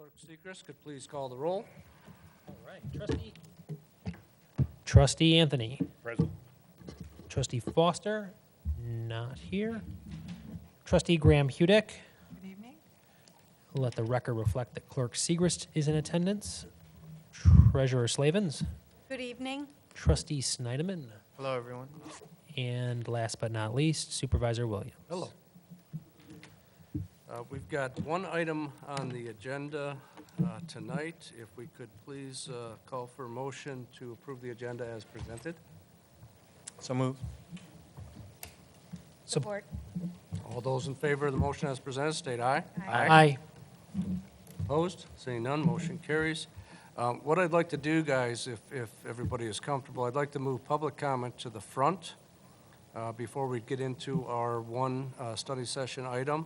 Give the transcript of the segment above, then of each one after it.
Clerk Seacrest could please call the roll. All right, Trustee Anthony. Present. Trustee Foster, not here. Trustee Graham Hudek. Good evening. Let the record reflect that Clerk Segrist is in attendance. Treasurer Slavens. Good evening. Trustee Snyderman. Hello, everyone. And last but not least, Supervisor Williams. Hello. We've got one item on the agenda tonight. If we could please call for a motion to approve the agenda as presented. So move. Support. All those in favor of the motion as presented, state aye. Aye. Opposed? Seeing none, motion carries. What I'd like to do, guys, if everybody is comfortable, I'd like to move public comment to the front before we get into our one study session item.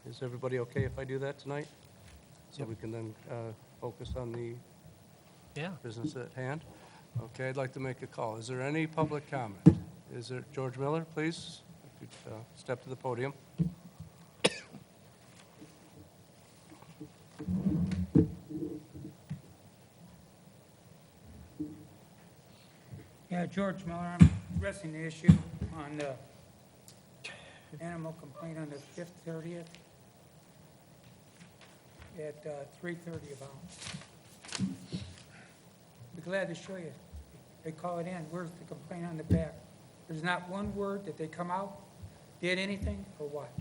Is everybody okay if I do that tonight? So we can then focus on the Yeah. business at hand? Okay, I'd like to make a call. Is there any public comment? Is there, George Miller, please, if you'd step to the podium. Yeah, George Miller, I'm addressing the issue on the animal complaint on the 5th, 30th at 3:30 about. Be glad to show you. They call it in. Where's the complaint on the back? There's not one word that they come out, did anything, or what.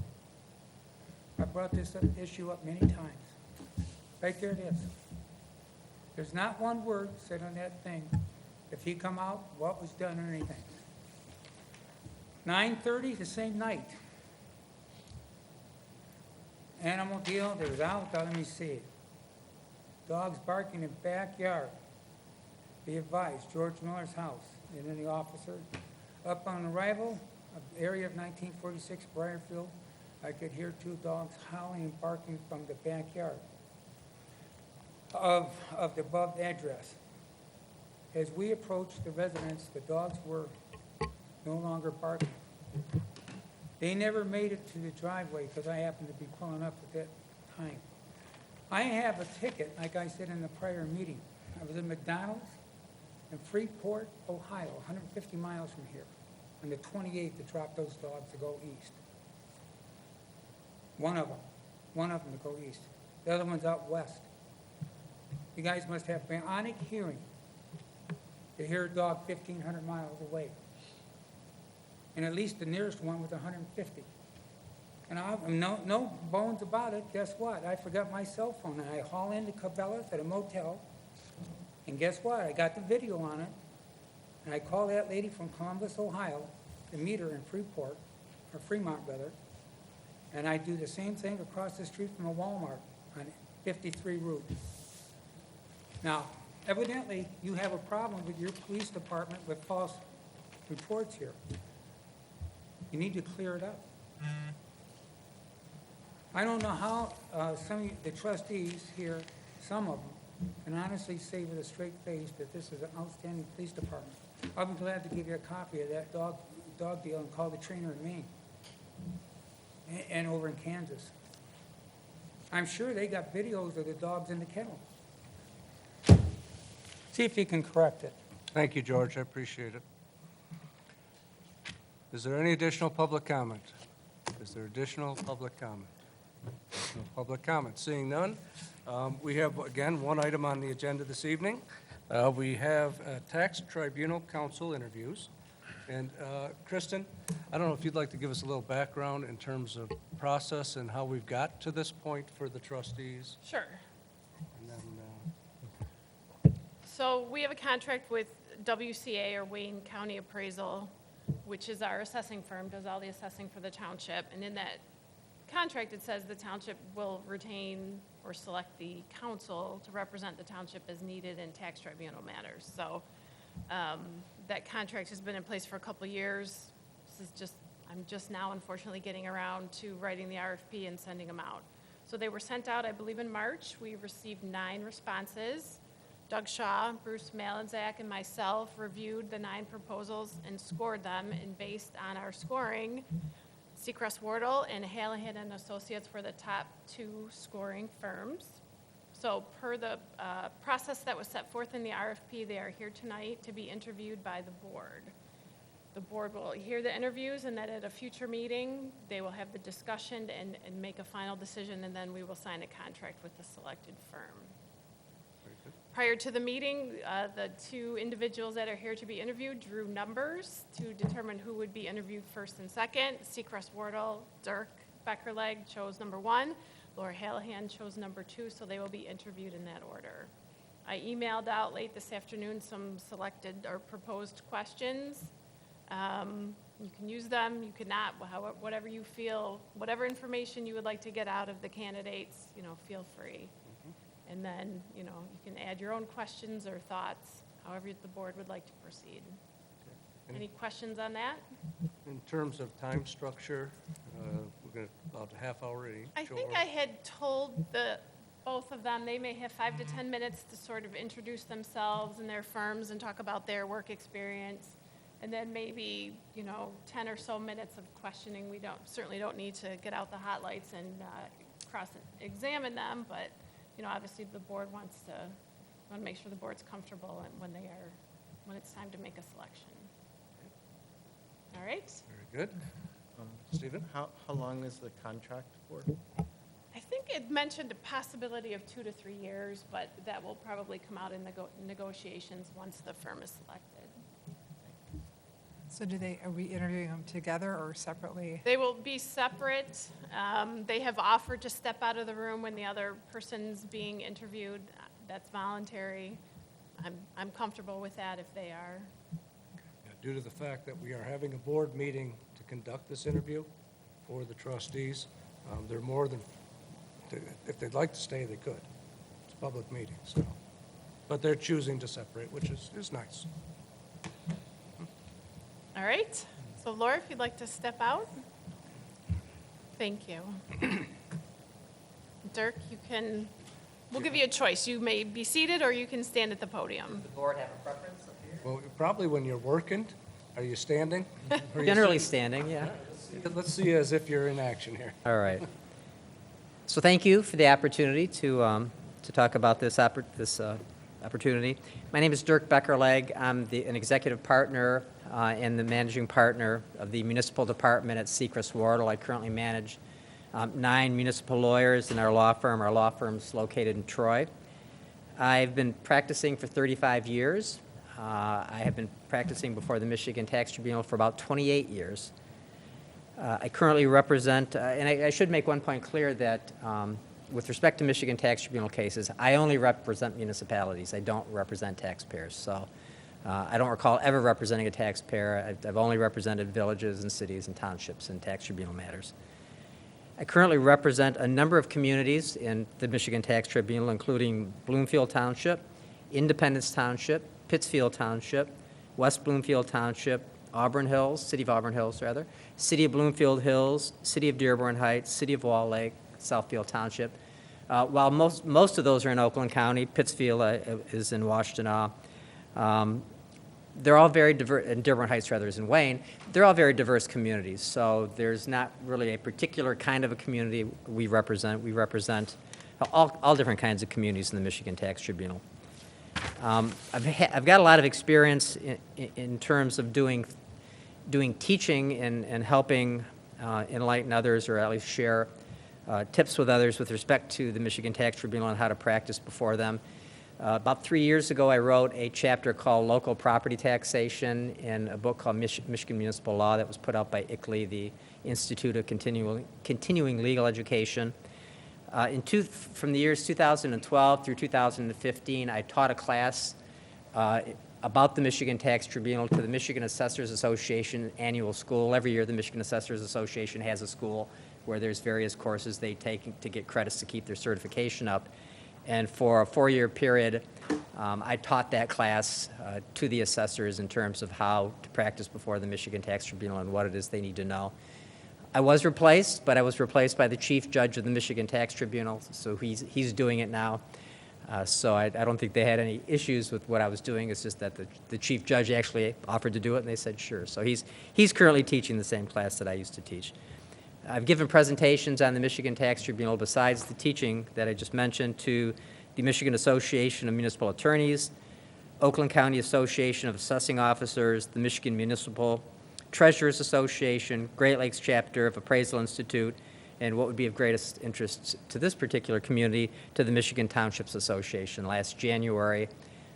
I brought this issue up many times. Right there it is. There's not one word said on that thing. If he come out, what was done or anything. 9:30, the same night. Animal deal, there was out, let me see it. Dogs barking in backyard. Be advised, George Miller's house, and then the officer. Up on arrival, area of 1946 Briarfield, I could hear two dogs howling and barking from the backyard of the above address. As we approached the residence, the dogs were no longer barking. They never made it to the driveway because I happened to be pulling up at that time. I have a ticket, like I said in the prior meeting. I was in McDonald's in Freeport, Ohio, 150 miles from here, on the 28th to drop those dogs to go east. One of them to go east. The other one's out west. You guys must have bionic hearing to hear a dog 1,500 miles away. And at least the nearest one was 150. And no bones about it. Guess what? I forgot my cell phone, and I haul into Cabela's at a motel. And guess what? I got the video on it. And I called that lady from Columbus, Ohio, to meet her in Freeport, or Fremont, rather. And I do the same thing across the street from a Walmart on 53 Route. Now, evidently, you have a problem with your police department with false reports here. You need to clear it up. I don't know how some of the trustees here, some of them, can honestly say with a straight face that this is an outstanding police department. I'll be glad to give you a copy of that dog deal and call the trainer in Maine and over in Kansas. I'm sure they got videos of the dogs in the kennel. See if you can correct it. Thank you, George. I appreciate it. Is there any additional public comment? Is there additional public comment? No public comment. Seeing none, we have, again, one item on the agenda this evening. We have tax tribunal council interviews. And Kristen, I don't know if you'd like to give us a little background in terms of process and how we've got to this point for the trustees. Sure. And then, So we have a contract with WCA, or Wayne County Appraisal, which is our assessing firm, does all the assessing for the township. And in that contract, it says the township will retain or select the counsel to represent the township as needed in tax tribunal matters. So that contract has been in place for a couple of years. I'm just now unfortunately getting around to writing the RFP and sending them out. So they were sent out, I believe, in March. We received 9 responses. Doug Shaw, Bruce Malinzak, and myself reviewed the 9 proposals and scored them, and based on our scoring, Seacrest Wardle and Hallahan and Associates were the top 2 scoring firms. So per the process that was set forth in the RFP, they are here tonight to be interviewed by the board. The board will hear the interviews, and then at a future meeting, they will have the discussion and make a final decision, and then we will sign a contract with the selected firm. Very good. Prior to the meeting, the 2 individuals that are here to be interviewed drew numbers to determine who would be interviewed first and second. Seacrest Wardle, Dirk Beckerleg chose number 1. Laura Hallahan chose number 2, so they will be interviewed in that order. I emailed out late this afternoon some selected or proposed questions. You can use them, you cannot, whatever you feel, whatever information you would like to get out of the candidates, feel free. And then, you can add your own questions or thoughts, however the board would like to proceed. Any questions on that? In terms of time structure, we're going to about a half hour each. I think I had told both of them, they may have 5 to 10 minutes to sort of introduce themselves and their firms and talk about their work experience. And then maybe, 10 or so minutes of questioning. We certainly don't need to get out the hot lights and cross-examine them, but, obviously the board want to make sure the board's comfortable and when it's time to make a selection. All right? Very good. Stephen? How long is the contract for? I think it mentioned a possibility of 2 to 3 years, but that will probably come out in negotiations once the firm is selected. So are we interviewing them together or separately? They will be separate. They have offered to step out of the room when the other person's being interviewed. That's voluntary. I'm comfortable with that if they are. Yeah, due to the fact that we are having a board meeting to conduct this interview for the trustees, they're more than, if they'd like to stay, they could. It's a public meeting, so. But they're choosing to separate, which is nice. All right. So Laura, if you'd like to step out. Thank you. Dirk, we'll give you a choice. You may be seated or you can stand at the podium. Does the board have a preference up here? Well, probably when you're working, are you standing? Or are you Generally sitting? standing, yeah. Let's see as if you're in action here. All right. So thank you for the opportunity to talk about this opportunity. My name is Dirk Beckerleg. I'm an executive partner and the managing partner of the municipal department at Seacrest Wardle. I currently manage 9 municipal lawyers in our law firm. Our law firm's located in Troy. I've been practicing for 35 years. I have been practicing before the Michigan Tax Tribunal for about 28 years. I currently represent, and I should make one point clear that with respect to Michigan Tax Tribunal cases, I only represent municipalities. I don't represent taxpayers. So I don't recall ever representing a taxpayer. I've only represented villages and cities and townships in tax tribunal matters. I currently represent a number of communities in the Michigan Tax Tribunal, including Bloomfield Township, Independence Township, Pittsfield Township, West Bloomfield Township, Auburn Hills, City of Auburn Hills, rather, City of Bloomfield Hills, City of Dearborn Heights, City of Wall Lake, Southfield Township. While most of those are in Oakland County, Pittsfield is in Washtenaw. They're all very diverse, and Dearborn Heights, rather, is in Wayne. They're all very diverse communities, so there's not really a particular kind of a community we represent. We represent all different kinds of communities in the Michigan Tax Tribunal. I've got a lot of experience in terms of doing teaching and helping enlighten others, or at least share tips with others with respect to the Michigan Tax Tribunal and how to practice before them. About 3 years ago, I wrote a chapter called Local Property Taxation in a book called Michigan Municipal Law that was put out by ICLEI, the Institute of Continuing Legal Education. From the years 2012 through 2015, I taught a class about the Michigan Tax Tribunal to the Michigan Assessors Association annual school. Every year, the Michigan Assessors Association has a school where there's various courses they take to get credits to keep their certification up. And for a 4-year period, I taught that class to the assessors in terms of how to practice before the Michigan Tax Tribunal and what it is they need to know. I was replaced, but I was replaced by the chief judge of the Michigan Tax Tribunal, so he's doing it now. So I don't think they had any issues with what I was doing. It's just that the chief judge actually offered to do it, and they said sure. So he's currently teaching the same class that I used to teach. I've given presentations on the Michigan Tax Tribunal besides the teaching that I just mentioned to the Michigan Association of Municipal Attorneys, Oakland County Association of Assessing Officers, the Michigan Municipal Treasurers Association, Great Lakes Chapter of Appraisal Institute, and what would be of greatest interest to this particular community, to the Michigan Townships Association. Last January,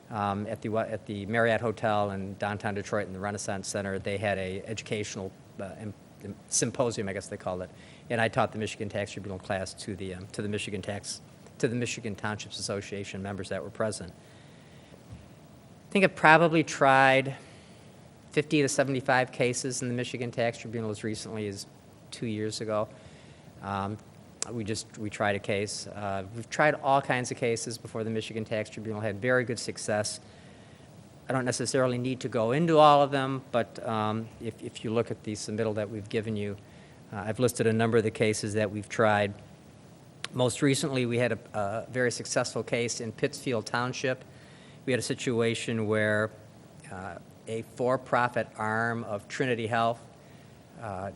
at the Marriott Hotel in downtown Detroit in the Renaissance Center, they had a educational symposium, I guess they called it, and I taught the Michigan Tax Tribunal class to the Michigan Townships Association members that were present. I think I've probably tried 50 to 75 cases in the Michigan Tax Tribunal as recently as 2 years ago. We tried a case. We've tried all kinds of cases before the Michigan Tax Tribunal, had very good success. I don't necessarily need to go into all of them, but if you look at the submittal that we've given you, I've listed a number of the cases that we've tried. Most recently, we had a very successful case in Pittsfield Township. We had a situation where a for-profit arm of Trinity Health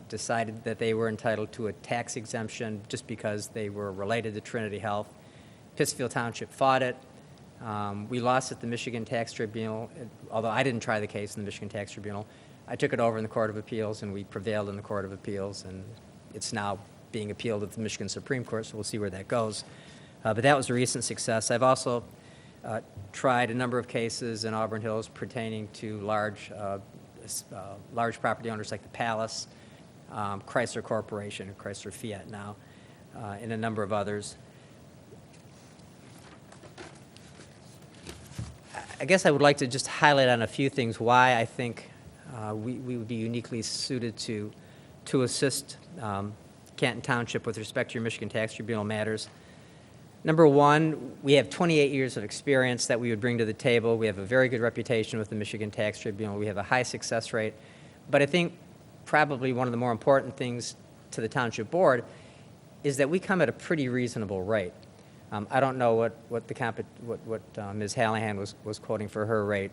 decided that they were entitled to a tax exemption just because they were related to Trinity Health. Pittsfield Township fought it. We lost at the Michigan Tax Tribunal, although I didn't try the case in the Michigan Tax Tribunal. I took it over in the Court of Appeals, and we prevailed in the Court of Appeals, and it's now being appealed at the Michigan Supreme Court, so we'll see where that goes. But that was a recent success. I've also tried a number of cases in Auburn Hills pertaining to large property owners like the Palace, Chrysler Corporation, or Chrysler Fiat now, and a number of others. I guess I would like to just highlight on a few things why I think we would be uniquely suited to assist Canton Township with respect to your Michigan Tax Tribunal matters. Number one, we have 28 years of experience that we would bring to the table. We have a very good reputation with the Michigan Tax Tribunal. We have a high success rate. But I think probably one of the more important things to the Township Board is that we come at a pretty reasonable rate. I don't know what Ms. Hallahan was quoting for her rate,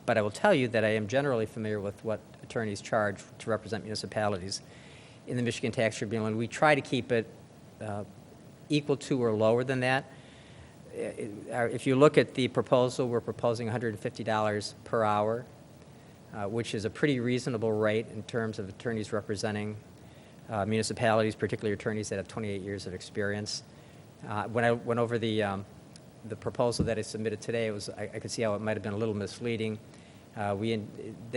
but I will tell you that I am generally familiar with what attorneys charge to represent municipalities in the Michigan Tax Tribunal, and we try to keep it equal to or lower than that. If you look at the proposal, we're proposing $150 per hour, which is a pretty reasonable rate in terms of attorneys representing municipalities, particularly attorneys that have 28 years of experience. When I went over the proposal that I submitted today, I could see how it might have been a little misleading. We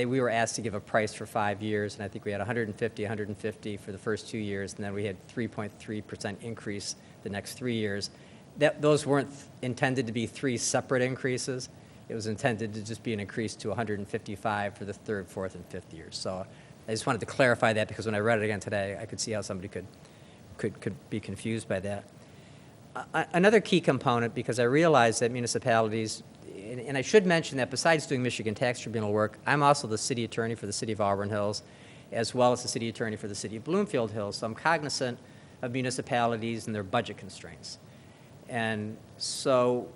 were asked to give a price for 5 years, and I think we had 150 for the first 2 years, and then we had 3.3% increase the next 3 years. Those weren't intended to be 3 separate increases. It was intended to just be an increase to 155 for the 3rd, 4th, and 5th years. So I just wanted to clarify that because when I read it again today, I could see how somebody could be confused by that. Another key component, because I realize that municipalities, and I should mention that besides doing Michigan Tax Tribunal work, I'm also the city attorney for the city of Auburn Hills, as well as the city attorney for the city of Bloomfield Hills. So I'm cognizant of municipalities and their budget constraints. And so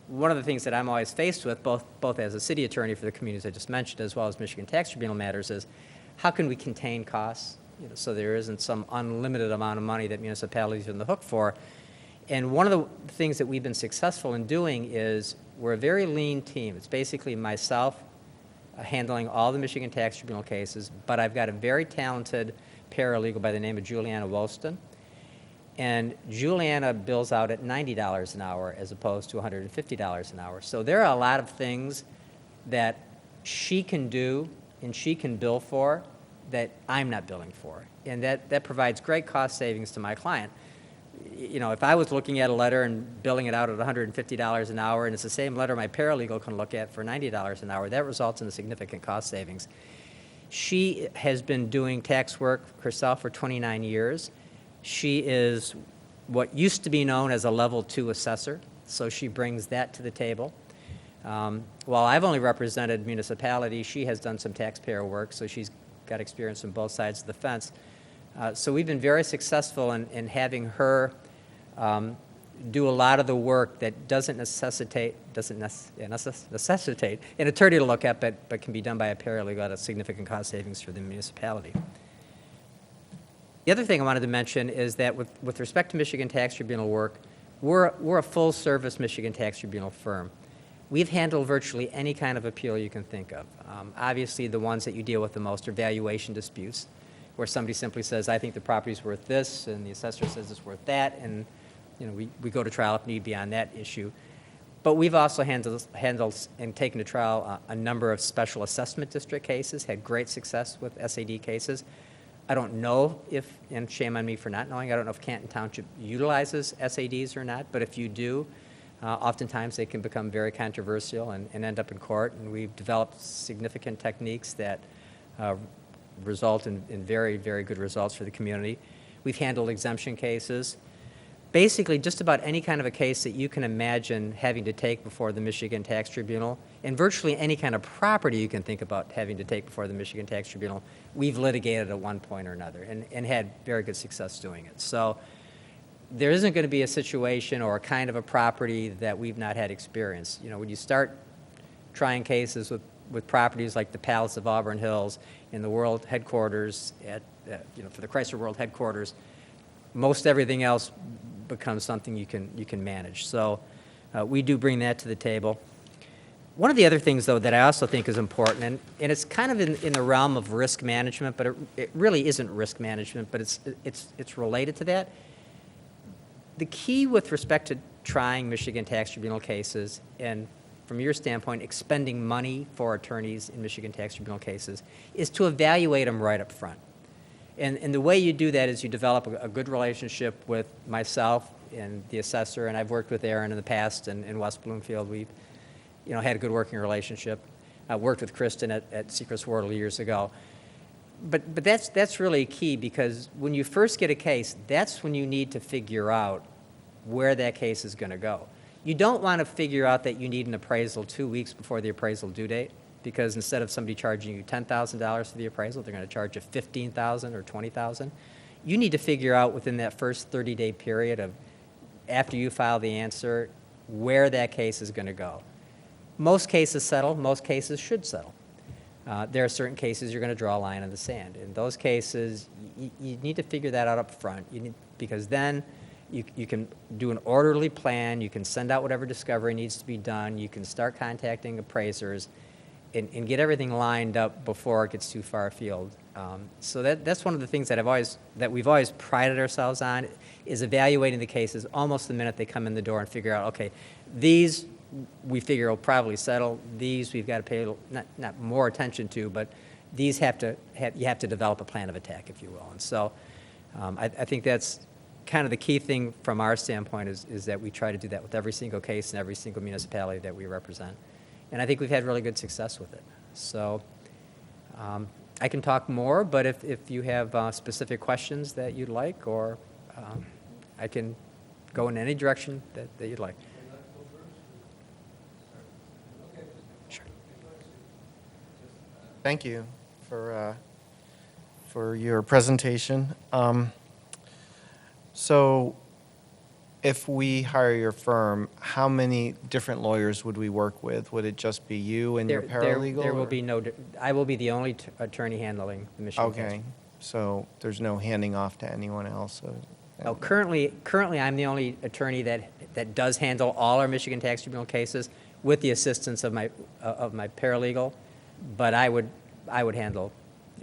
one of the things that I'm always faced with, both as a city attorney for the communities I just mentioned, as well as Michigan Tax Tribunal matters, is how can we contain costs, so there isn't some unlimited amount of money that municipalities are on the hook for. And one of the things that we've been successful in doing is we're a very lean team. It's basically myself handling all the Michigan Tax Tribunal cases, but I've got a very talented paralegal by the name of Juliana Wolston. And Juliana bills out at $90 an hour as opposed to $150 an hour. So there are a lot of things that she can do and she can bill for that I'm not billing for. And that provides great cost savings to my client. If I was looking at a letter and billing it out at $150 an hour, and it's the same letter my paralegal can look at for $90 an hour, that results in a significant cost savings. She has been doing tax work herself for 29 years. She is what used to be known as a level 2 assessor, so she brings that to the table. While I've only represented municipalities, she has done some taxpayer work, so she's got experience on both sides of the fence. So we've been very successful in having her do a lot of the work that doesn't necessitate an attorney to look at, but can be done by a paralegal at a significant cost savings for the municipality. The other thing I wanted to mention is that with respect to Michigan Tax Tribunal work, we're a full-service Michigan Tax Tribunal firm. We've handled virtually any kind of appeal you can think of. Obviously, the ones that you deal with the most are valuation disputes, where somebody simply says, I think the property's worth this, and the assessor says it's worth that, and we go to trial if need be on that issue. But we've also handled and taken to trial a number of special assessment district cases, had great success with SAD cases. I don't know if, and shame on me for not knowing, I don't know if Canton Township utilizes SADs or not, but if you do, oftentimes they can become very controversial and end up in court, and we've developed significant techniques that result in very, very good results for the community. We've handled exemption cases. Basically, just about any kind of a case that you can imagine having to take before the Michigan Tax Tribunal, and virtually any kind of property you can think about having to take before the Michigan Tax Tribunal, we've litigated at one point or another and had very good success doing it. So there isn't going to be a situation or a kind of a property that we've not had experience. When you start trying cases with properties like the Palace of Auburn Hills in the world headquarters for the Chrysler World headquarters, most everything else becomes something you can manage. So we do bring that to the table. One of the other things, though, that I also think is important, and it's kind of in the realm of risk management, but it really isn't risk management, but it's related to that. The key with respect to trying Michigan Tax Tribunal cases, and from your standpoint, expending money for attorneys in Michigan Tax Tribunal cases, is to evaluate them right up front. And the way you do that is you develop a good relationship with myself and the assessor, and I've worked with Aaron in the past in West Bloomfield. We've had a good working relationship. I worked with Kristen at Secrets Wardle years ago. But that's really key, because when you first get a case, that's when you need to figure out where that case is going to go. You don't want to figure out that you need an appraisal 2 weeks before the appraisal due date, because instead of somebody charging you $10,000 for the appraisal, they're going to charge you $15,000 or $20,000. You need to figure out within that first 30-day period of after you file the answer where that case is going to go. Most cases settle. Most cases should settle. There are certain cases you're going to draw a line in the sand. In those cases, you need to figure that out up front, because then you can do an orderly plan. You can send out whatever discovery needs to be done. You can start contacting appraisers and get everything lined up before it gets too far afield. So that's one of the things that we've always prided ourselves on, is evaluating the cases almost the minute they come in the door and figure out, okay, these we figure will probably settle. These we've got to pay not more attention to, but these you have to develop a plan of attack, if you will. And so I think that's kind of the key thing from our standpoint is that we try to do that with every single case and every single municipality that we represent. And I think we've had really good success with it. So I can talk more, but if you have specific questions that you'd like, or I can go in any direction that you'd like. Sure. Thank you for your presentation. So if we hire your firm, how many different lawyers would we work with? Would it just be you and your paralegal? There will be I will be the only attorney handling the Michigan case. Okay, so there's no handing off to anyone else? Oh, currently, I'm the only attorney that does handle all our Michigan Tax Tribunal cases with the assistance of my paralegal, but I would handle.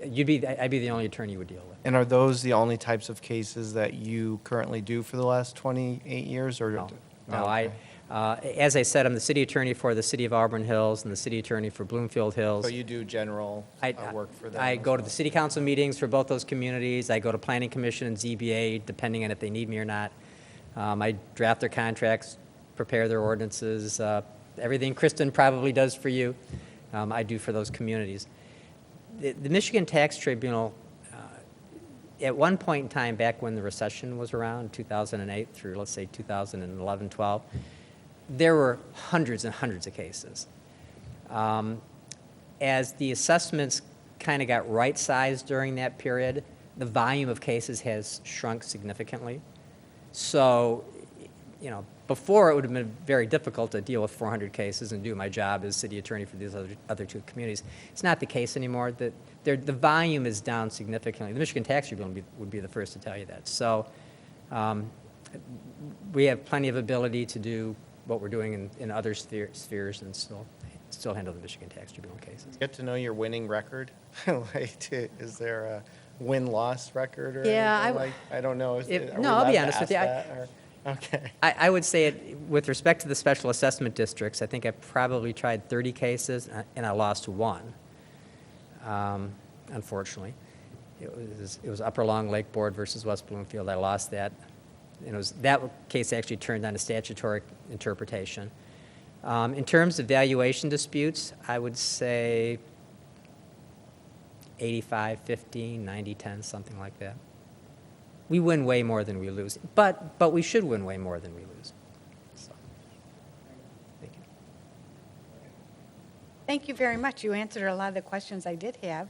I'd be the only attorney you would deal with. And are those the only types of cases that you currently do for the last 28 years? Or No, okay. As I said, I'm the city attorney for the city of Auburn Hills and the city attorney for Bloomfield Hills. So you do general work for them? I as go to well? the city council meetings for both those communities. I go to planning commission and ZBA, depending on if they need me or not. I draft their contracts, prepare their ordinances, everything Kristen probably does for you, I do for those communities. The Michigan Tax Tribunal, at one point in time, back when the recession was around, 2008 through, let's say, 2011, 12, there were hundreds and hundreds of cases. As the assessments kind of got right-sized during that period, the volume of cases has shrunk significantly. So, before, it would have been very difficult to deal with 400 cases and do my job as city attorney for these other two communities. It's not the case anymore. The volume is down significantly. The Michigan Tax Tribunal would be the first to tell you that. So we have plenty of ability to do what we're doing in other spheres and still handle the Michigan Tax Tribunal cases. Get to know your winning record? Is there a win-loss record or Yeah, anything like? I don't know. No, I'll be honest with you. Okay. I would say, with respect to the special assessment districts, I think I probably tried 30 cases, and I lost one, unfortunately. It was Upper Long Lake Board versus West Bloomfield. I lost that. And that case actually turned on a statutory interpretation. In terms of valuation disputes, I would say 85-15, 90-10, something like that. We win way more than we lose, but we should win way more than we lose. So, thank you. Thank you very much. You answered a lot of the questions I did have.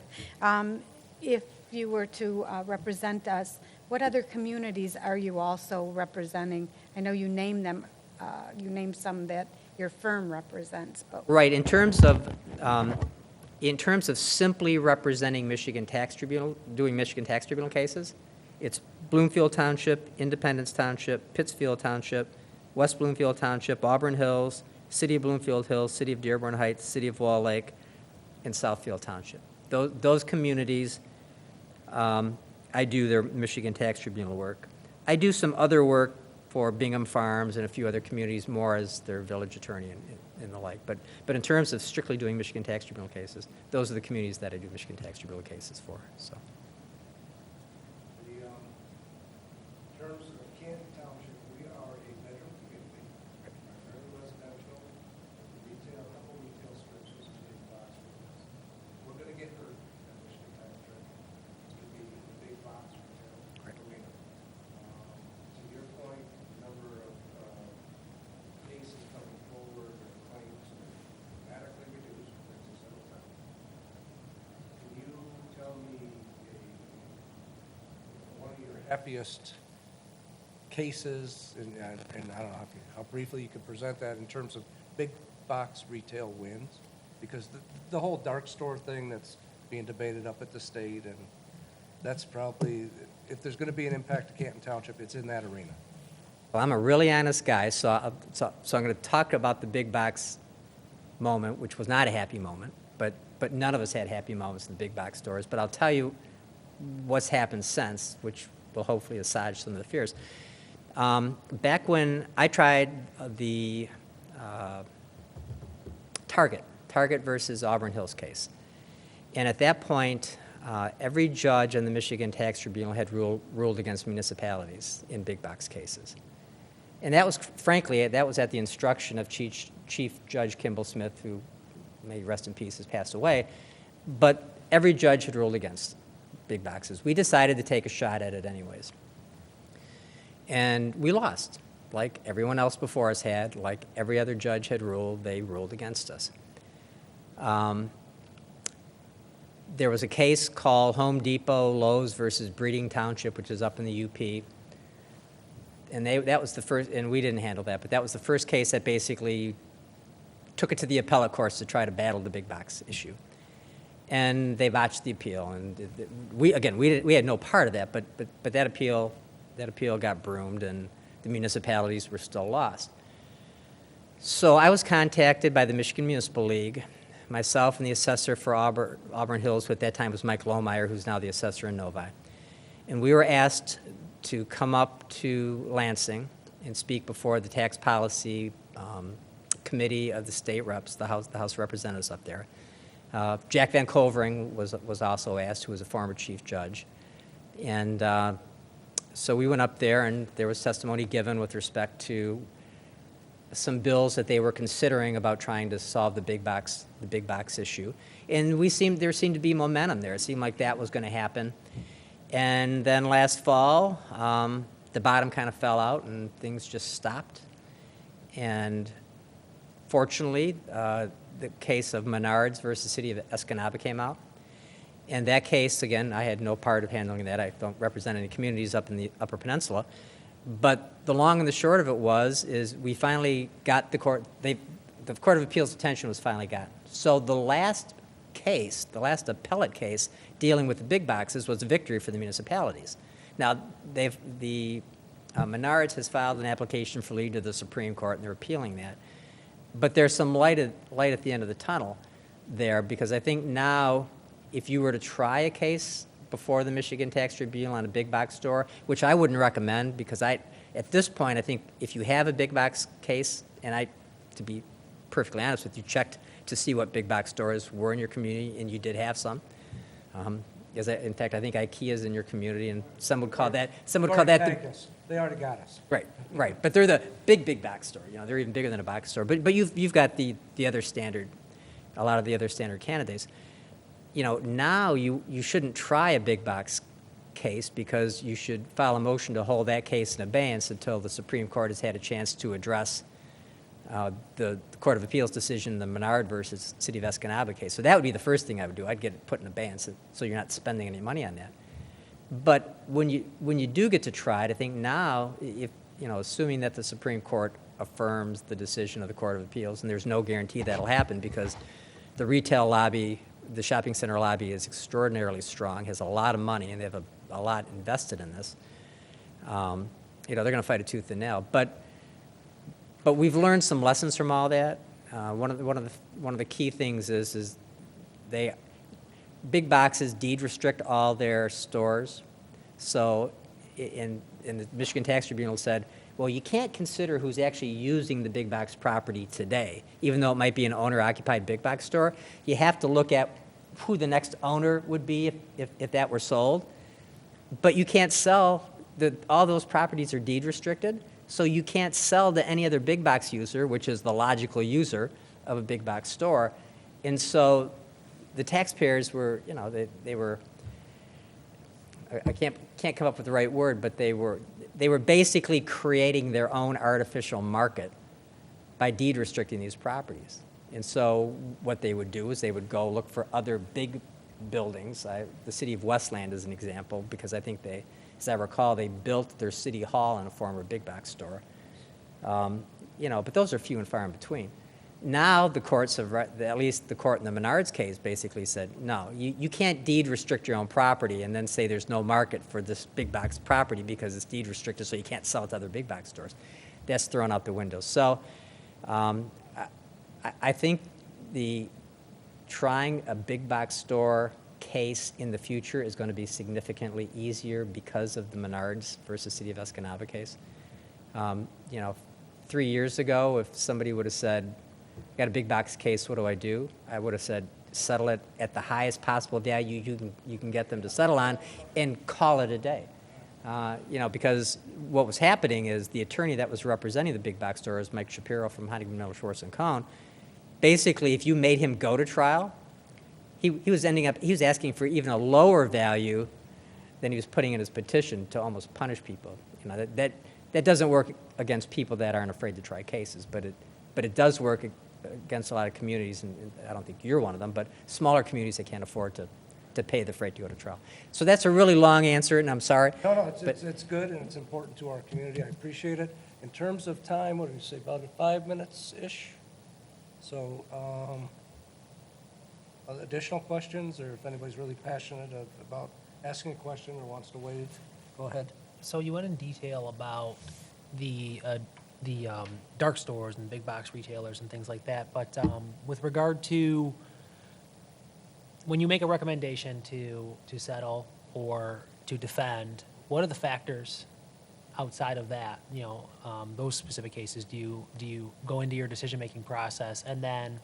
If you were to represent us, what other communities are you also representing? I know you named them. You named some that your firm represents, but Right. In terms of simply representing Michigan Tax Tribunal, doing Michigan Tax Tribunal cases, it's Bloomfield Township, Independence Township, Pittsfield Township, West Bloomfield Township, Auburn Hills, City of Bloomfield Hills, City of Dearborn Heights, City of Wall Lake, and Southfield Township. Those communities, I do their Michigan Tax Tribunal work. I do some other work for Bingham Farms and a few other communities more as their village attorney and the like. But in terms of strictly doing Michigan Tax Tribunal cases, those are the communities that I do Michigan Tax Tribunal cases for. So. In terms of Canton Township, we are a bedroom community, primarily residential, retail, a couple retail strips, which is big box. We're going to get hurt at Michigan Tax Tribunal. It's going to be the big box retail arena. To your point, the number of cases coming forward or claims dramatically reduced compared to several times. Can you tell me one of your happiest cases, and I don't know how briefly you could present that in terms of big box retail wins? Because the whole dark store thing that's being debated up at the state, and that's probably, if there's going to be an impact to Canton Township, it's in that arena. Well, I'm a really honest guy, so I'm going to talk about the big box moment, which was not a happy moment, but none of us had happy moments in the big box stores. But I'll tell you what's happened since, which will hopefully assuage some of the fears. Back when I tried the Target versus Auburn Hills case, and at that point, every judge on the Michigan Tax Tribunal had ruled against municipalities in big box cases. And that was, frankly, that was at the instruction of Chief Judge Kimball Smith, who, may rest in peace, has passed away. But every judge had ruled against big boxes. We decided to take a shot at it anyways. And we lost, like everyone else before us had, like every other judge had ruled, they ruled against us. There was a case called Home Depot Lowe's versus Breeding Township, which is up in the UP. And that was the first, and we didn't handle that, but that was the first case that basically took it to the appellate courts to try to battle the big box issue. And they botched the appeal, and we had no part of that, but that appeal got broomed, and the municipalities were still lost. So I was contacted by the Michigan Municipal League, myself and the assessor for Auburn Hills, who at that time was Mike Lohmeyer, who's now the assessor in Novi. And we were asked to come up to Lansing and speak before the tax policy committee of the state reps, the House representatives up there. Jack Van Covering was also asked, who was a former chief judge. And so we went up there, and there was testimony given with respect to some bills that they were considering about trying to solve the big box issue. And there seemed to be momentum there. It seemed like that was going to happen. And then last fall, the bottom kind of fell out, and things just stopped. And fortunately, the case of Menards versus City of Escanaba came out. And that case, again, I had no part of handling that. I don't represent any communities up in the Upper Peninsula. But the long and the short of it is we finally got the Court of Appeals' attention was finally gotten. So the last case, the last appellate case dealing with the big boxes was a victory for the municipalities. Now, Menards has filed an application for leave to the Supreme Court, and they're appealing that. But there's some light at the end of the tunnel there, because I think now, if you were to try a case before the Michigan Tax Tribunal on a big box store, which I wouldn't recommend, because at this point, I think if you have a big box case, and to be perfectly honest with you, checked to see what big box stores were in your community, and you did have some. In fact, I think IKEA is in your community, and some would call that They already got us. Right. But they're the big box store. They're even bigger than a box store. But you've got the other standard, a lot of the other standard candidates. Now you shouldn't try a big box case, because you should file a motion to hold that case in abeyance until the Supreme Court has had a chance to address the Court of Appeals decision, the Menard versus City of Escanaba case. So that would be the first thing I would do. I'd get it put in abeyance so you're not spending any money on that. But when you do get to try it, I think now, if assuming that the Supreme Court affirms the decision of the Court of Appeals, and there's no guarantee that'll happen, because the retail lobby, the shopping center lobby, is extraordinarily strong, has a lot of money, and they have a lot invested in this. They're going to fight a tooth and nail. But we've learned some lessons from all that. One of the key things is big boxes deed restrict all their stores. So in the Michigan Tax Tribunal said, well, you can't consider who's actually using the big box property today, even though it might be an owner-occupied big box store. You have to look at who the next owner would be if that were sold. But you can't sell, all those properties are deed restricted, so you can't sell to any other big box user, which is the logical user of a big box store. And so the taxpayers were, they were, I can't come up with the right word, but they were basically creating their own artificial market by deed restricting these properties. And so what they would do is they would go look for other big buildings. The city of Westland is an example, because I think as I recall, they built their city hall in a former big box store. But those are few and far in between. Now the courts have, at least the court in the Menards case, basically said, no, you can't deed restrict your own property and then say there's no market for this big box property because it's deed restricted, so you can't sell it to other big box stores. That's thrown out the window. So I think trying a big box store case in the future is going to be significantly easier because of the Menards versus City of Escanaba case. 3 years ago, if somebody would have said, got a big box case, what do? I would have said, settle it at the highest possible value you can get them to settle on and call it a day. Because what was happening is the attorney that was representing the big box stores, Mike Shapiro from Honeyman, Miller, Schwartz & Cohn, basically, if you made him go to trial, he was asking for even a lower value than he was putting in his petition to almost punish people. That doesn't work against people that aren't afraid to try cases, but it does work against a lot of communities, and I don't think you're one of them, but smaller communities that can't afford to pay the freight to go to trial. So that's a really long answer, and I'm sorry. No, it's good, and it's important to our community. I appreciate it. In terms of time, what do you say, about 5 minutes-ish? So, additional questions, or if anybody's really passionate about asking a question or wants to wait, go ahead. So you went in detail about the dark stores and big box retailers and things like that, but with regard to when you make a recommendation to settle or to defend, what are the factors outside of that? Those specific cases. Do you go into your decision-making process, and then,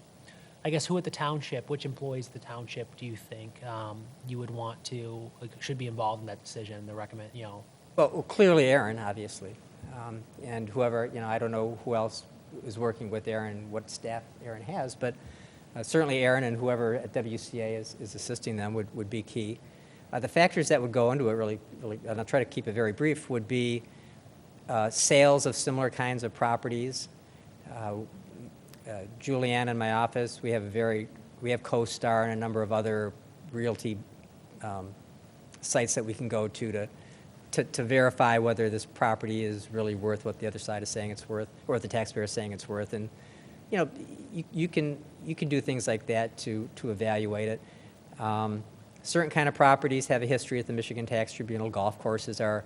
I guess, who at the township, which employees at the township do you think you would want to should be involved in that decision? The recommend, Well, clearly Aaron, obviously, and whoever, I don't know who else is working with Aaron, what staff Aaron has, but certainly Aaron and whoever at WCA is assisting them would be key. The factors that would go into it really, and I'll try to keep it very brief, would be sales of similar kinds of properties. Julianne in my office, we have CoStar and a number of other realty sites that we can go to to verify whether this property is really worth what the other side is saying it's worth, or what the taxpayer is saying it's worth. And, you know, you can do things like that to evaluate it. Certain kind of properties have a history at the Michigan Tax Tribunal. Golf courses are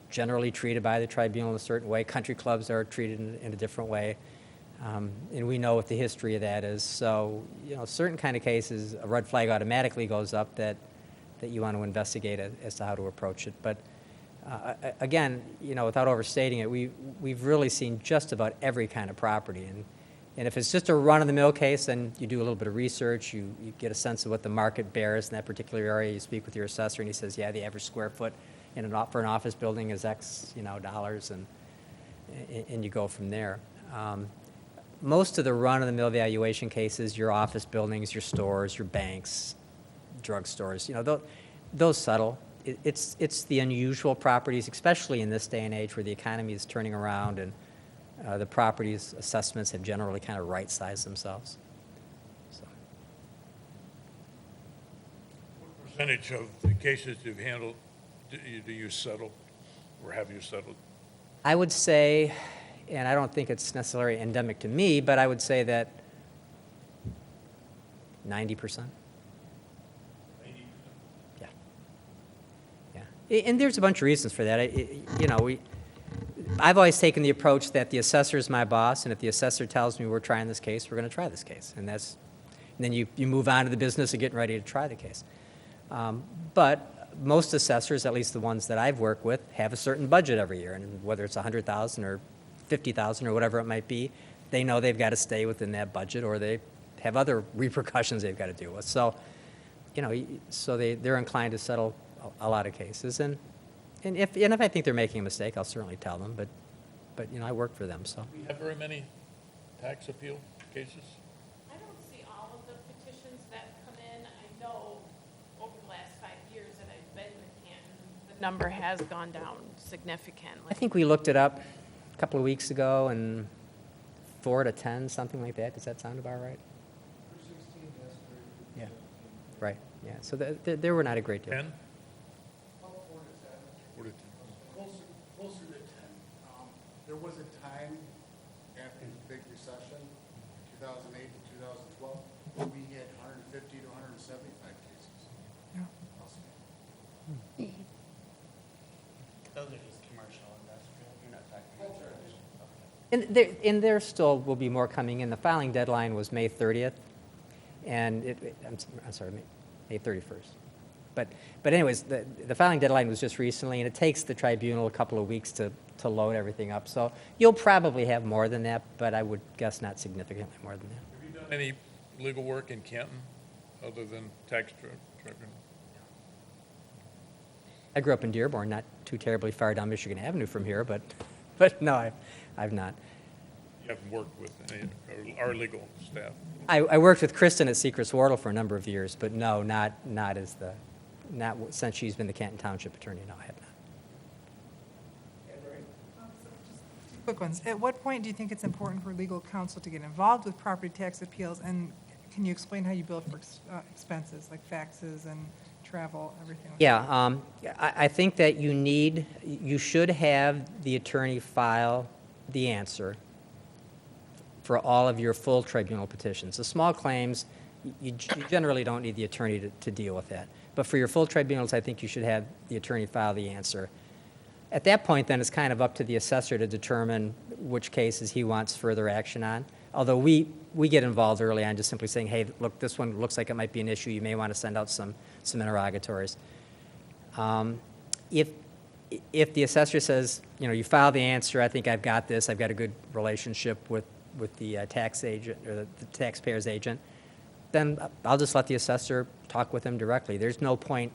generally treated by the tribunal in a certain way. Country clubs are treated in a different way. And we know what the history of that is. So, you know, certain kind of cases, a red flag automatically goes up that you want to investigate as to how to approach it. But again, you know, without overstating it, we've really seen just about every kind of property. And if it's just a run-of-the-mill case, then you do a little bit of research, you get a sense of what the market bears in that particular area. You speak with your assessor, and he says, yeah, the average square foot for an office building is X, you know, dollars, and you go from there. Most of the run-of-the-mill valuation cases, your office buildings, your stores, your banks, drugstores, you know, those settle. It's the unusual properties, especially in this day and age where the economy is turning around and the properties assessments have generally kind of right-sized themselves. So. What percentage of the cases you've handled do you settle, or have you settled? I would say, and I don't think it's necessarily endemic to me, but I would say that 90%. Yeah. Yeah. And there's a bunch of reasons for that. You know, I've always taken the approach that the assessor is my boss, and if the assessor tells me we're trying this case, we're going to try this case. And then you move on to the business of getting ready to try the case. But most assessors, at least the ones that I've worked with, have a certain budget every year, and whether it's $100,000 or $50,000 or whatever it might be, they know they've got to stay within that budget, or they have other repercussions they've got to deal with. So, you know, they're inclined to settle a lot of cases, and if I think they're making a mistake, I'll certainly tell them. But you know, I work for them, so. Do you have very many tax appeal cases? I don't see all of the petitions that come in. I know over the last 5 years that I've been with Canton, the number has gone down significantly. I think we looked it up a couple of weeks ago, and 4 to 10, something like that. Does that sound about right? Yeah. Right. Yeah. So there were not a great deal. 10? 4 to 10. Closer to 10. There was a time after the big recession, 2008 to 2012, where we had 150 to 175 cases. Yeah. Those are just commercial, industrial, you're not talking. And there still will be more coming in. The filing deadline was May 30th, and I'm sorry, May 31st. But anyways, the filing deadline was just recently, and it takes the tribunal a couple of weeks to load everything up. So you'll probably have more than that, but I would guess not significantly more than that. Have you done any legal work in Canton other than tax tribunal? I grew up in Dearborn, not too terribly far down Michigan Avenue from here, but no, I've not. You haven't worked with any, our legal staff? I worked with Kristen at Secrets Wardle for a number of years, but no, not since she's been the Canton Township attorney. No, I have not. Quick ones. At what point do you think it's important for legal counsel to get involved with property tax appeals? And can you explain how you bill for expenses, like faxes and travel, everything? Yeah, I think that you should have the attorney file the answer for all of your full tribunal petitions. The small claims, you generally don't need the attorney to deal with that. But for your full tribunals, I think you should have the attorney file the answer. At that point, then, it's kind of up to the assessor to determine which cases he wants further action on. Although we get involved early on, just simply saying, hey, look, this one looks like it might be an issue. You may want to send out some interrogatories. If the assessor says, you know, you file the answer, I think I've got this, I've got a good relationship with the tax agent or the taxpayer's agent, then I'll just let the assessor talk with him directly. There's no point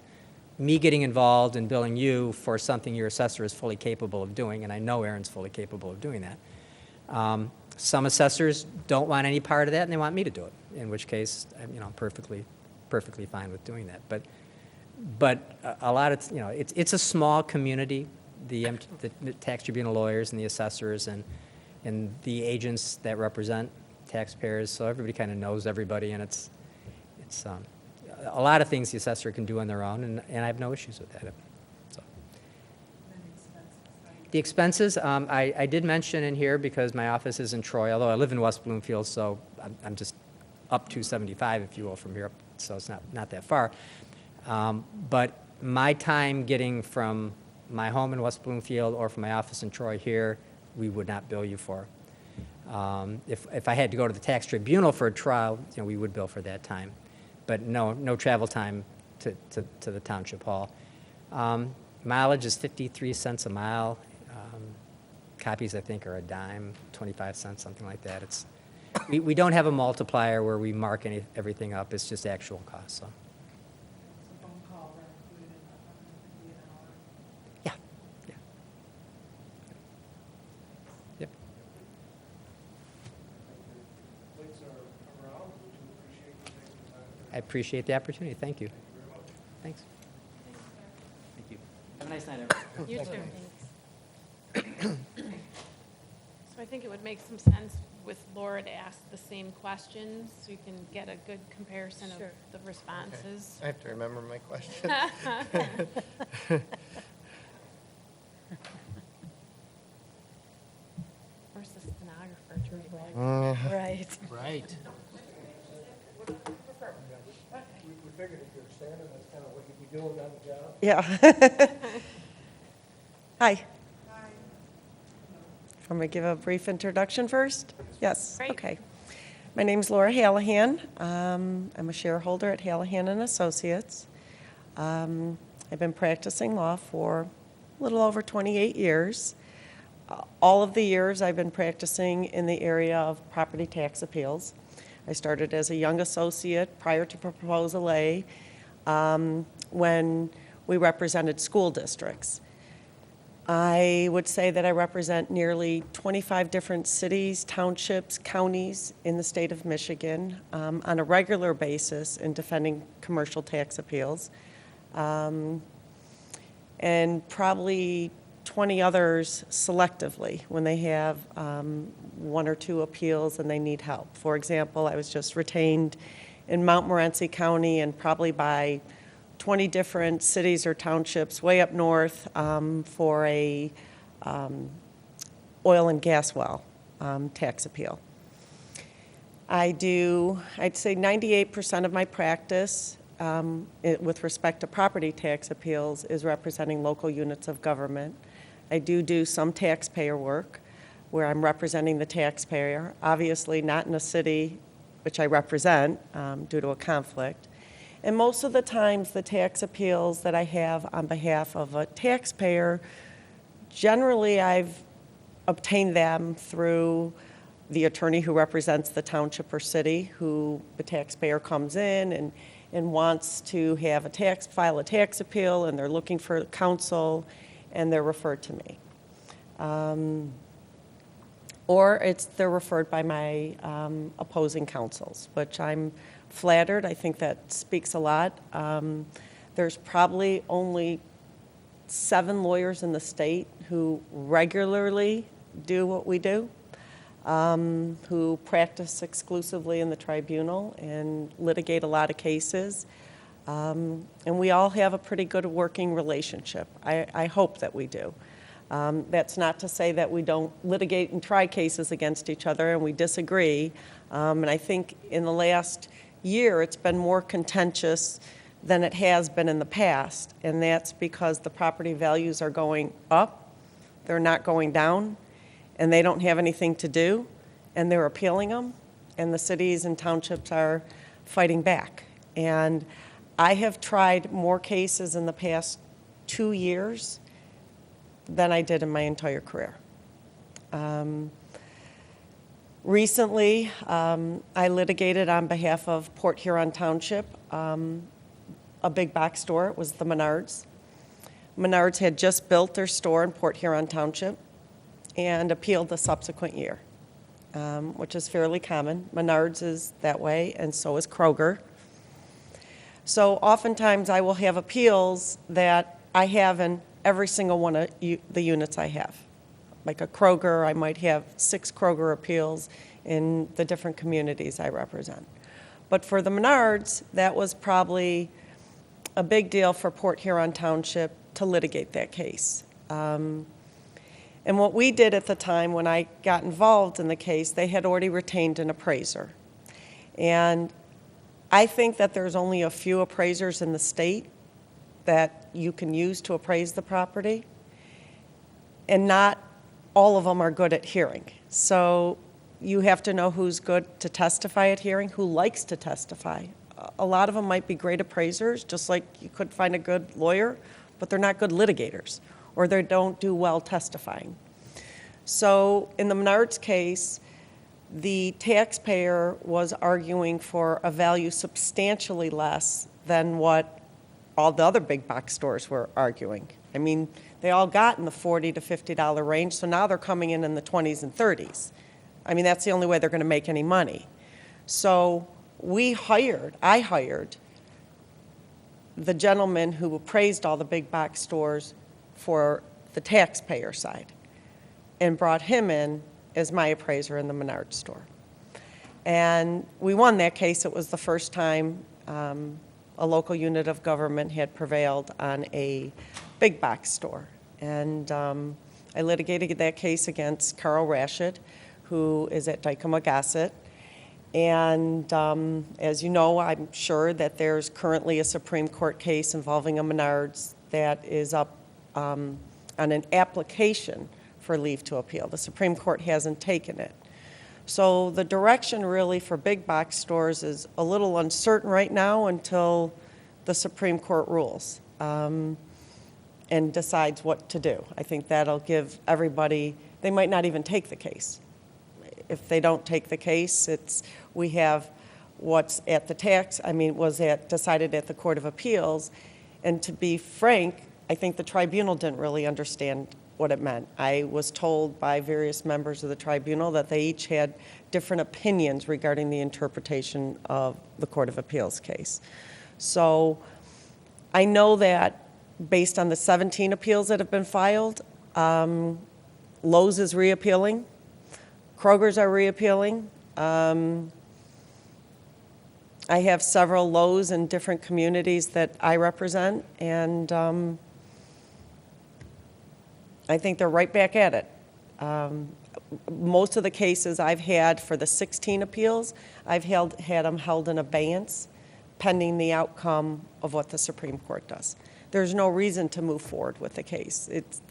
me getting involved and billing you for something your assessor is fully capable of doing, and I know Aaron's fully capable of doing that. Some assessors don't want any part of that, and they want me to do it, in which case, you know, I'm perfectly fine with doing that. But a lot of, you know, it's a small community, the tax tribunal lawyers and the assessors and the agents that represent taxpayers, so everybody kind of knows everybody, and it's a lot of things the assessor can do on their own, and I have no issues with that. So. The expenses, I did mention in here because my office is in Troy, although I live in West Bloomfield, so I'm just up 275, if you will, from here, so it's not that far. But my time getting from my home in West Bloomfield or from my office in Troy here, we would not bill you for. If I had to go to the tax tribunal for a trial, we would bill for that time. But no travel time to the township hall. Mileage is 53 cents a mile. Copies, I think, are a dime, 25 cents, something like that. We don't have a multiplier where we mark everything up. It's just actual cost, so. Yeah, yeah. Yep. I appreciate the opportunity. Thank you. Thanks. Thank you. Have a nice night, everyone. You too. So I think it would make some sense with Laura to ask the same questions, so you can get a good comparison of the responses. I have to remember my question. Where's the stenographer to write back? Right. Right. We figured if you're standing, that's kind of what you'd be doing on the job. Yeah. Hi. Want me to give a brief introduction first? Yes. Great. Okay. My name's Laura Hallahan. I'm a shareholder at Hallahan and Associates. I've been practicing law for a little over 28 years. All of the years I've been practicing in the area of property tax appeals. I started as a young associate prior to Proposal A when we represented school districts. I would say that I represent nearly 25 different cities, townships, counties in the state of Michigan on a regular basis in defending commercial tax appeals, and probably 20 others selectively when they have one or two appeals and they need help. For example, I was just retained in Montmorency County and probably by 20 different cities or townships way up north for a oil and gas well tax appeal. I'd say 98% of my practice with respect to property tax appeals is representing local units of government. I do some taxpayer work where I'm representing the taxpayer, obviously not in a city which I represent due to a conflict. And most of the times, the tax appeals that I have on behalf of a taxpayer, generally I've obtained them through the attorney who represents the township or city, who the taxpayer comes in and wants to have file a tax appeal, and they're looking for counsel, and they're referred to me. Or they're referred by my opposing counsels, which I'm flattered. I think that speaks a lot. There's probably only 7 lawyers in the state who regularly do what we do, who practice exclusively in the tribunal and litigate a lot of cases. And we all have a pretty good working relationship. I hope that we do. That's not to say that we don't litigate and try cases against each other and we disagree. And I think in the last year, it's been more contentious than it has been in the past, and that's because the property values are going up, they're not going down, and they don't have anything to do, and they're appealing them, and the cities and townships are fighting back. And I have tried more cases in the past 2 years than I did in my entire career. Recently, I litigated on behalf of Port Huron Township, a big box store. It was the Menards. Menards had just built their store in Port Huron Township and appealed the subsequent year, which is fairly common. Menards is that way, and so is Kroger. So oftentimes I will have appeals that I have in every single one of the units I have. Like a Kroger, I might have 6 Kroger appeals in the different communities I represent. But for the Menards, that was probably a big deal for Port Huron Township to litigate that case. And what we did at the time, when I got involved in the case, they had already retained an appraiser. And I think that there's only a few appraisers in the state that you can use to appraise the property, and not all of them are good at hearing. So you have to know who's good to testify at hearing, who likes to testify. A lot of them might be great appraisers, just like you could find a good lawyer, but they're not good litigators, or they don't do well testifying. So in the Menards case, the taxpayer was arguing for a value substantially less than what all the other big box stores were arguing. I mean, they all got in the $40 to $50 range, so now they're coming in the 20s and 30s. I mean, that's the only way they're going to make any money. So I hired the gentleman who appraised all the big box stores for the taxpayer side and brought him in as my appraiser in the Menards store. And we won that case. It was the first time a local unit of government had prevailed on a big box store. And I litigated that case against Carl Rashid, who is at Dykema Gossett. And as you know, I'm sure that there's currently a Supreme Court case involving a Menards that is up on an application for leave to appeal. The Supreme Court hasn't taken it. So the direction really for big box stores is a little uncertain right now until the Supreme Court rules and decides what to do. I think that'll give everybody, they might not even take the case. If they don't take the case, we have what's at the decided at the Court of Appeals. And to be frank, I think the tribunal didn't really understand what it meant. I was told by various members of the tribunal that they each had different opinions regarding the interpretation of the Court of Appeals case. So I know that based on the 17 appeals that have been filed, Lowe's is reappealing, Kroger's are reappealing. I have several Lowe's in different communities that I represent, and I think they're right back at it. Most of the cases I've had for the 16 appeals, I've had them held in abeyance pending the outcome of what the Supreme Court does. There's no reason to move forward with the case. It's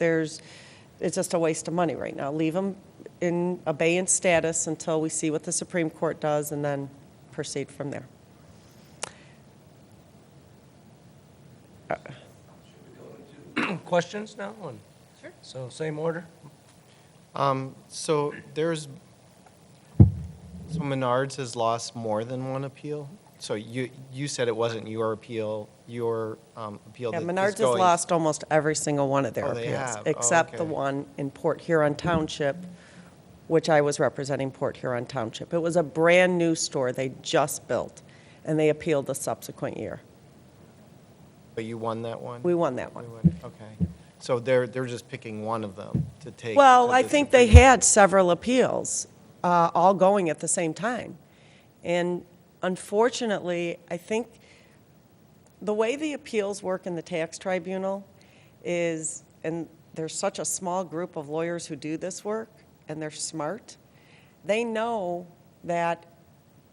just a waste of money right now. Leave them in abeyance status until we see what the Supreme Court does and then proceed from there. Questions now? Sure. So same order? So Menards has lost more than one appeal? So you said it wasn't your appeal, your appeal Yeah, that is Menards has going- lost almost every single one of their Oh, they appeals, have? Oh, except the okay. one in Port Huron Township, which I was representing Port Huron Township. It was a brand-new store they just built, and they appealed the subsequent year. But you won that one? We won that one. You won, okay. So they're just picking one of them to take? Well, to I the think they Supreme- had several appeals, all going at the same time. And unfortunately, I think the way the appeals work in the tax tribunal is, and there's such a small group of lawyers who do this work, and they're smart, they know that,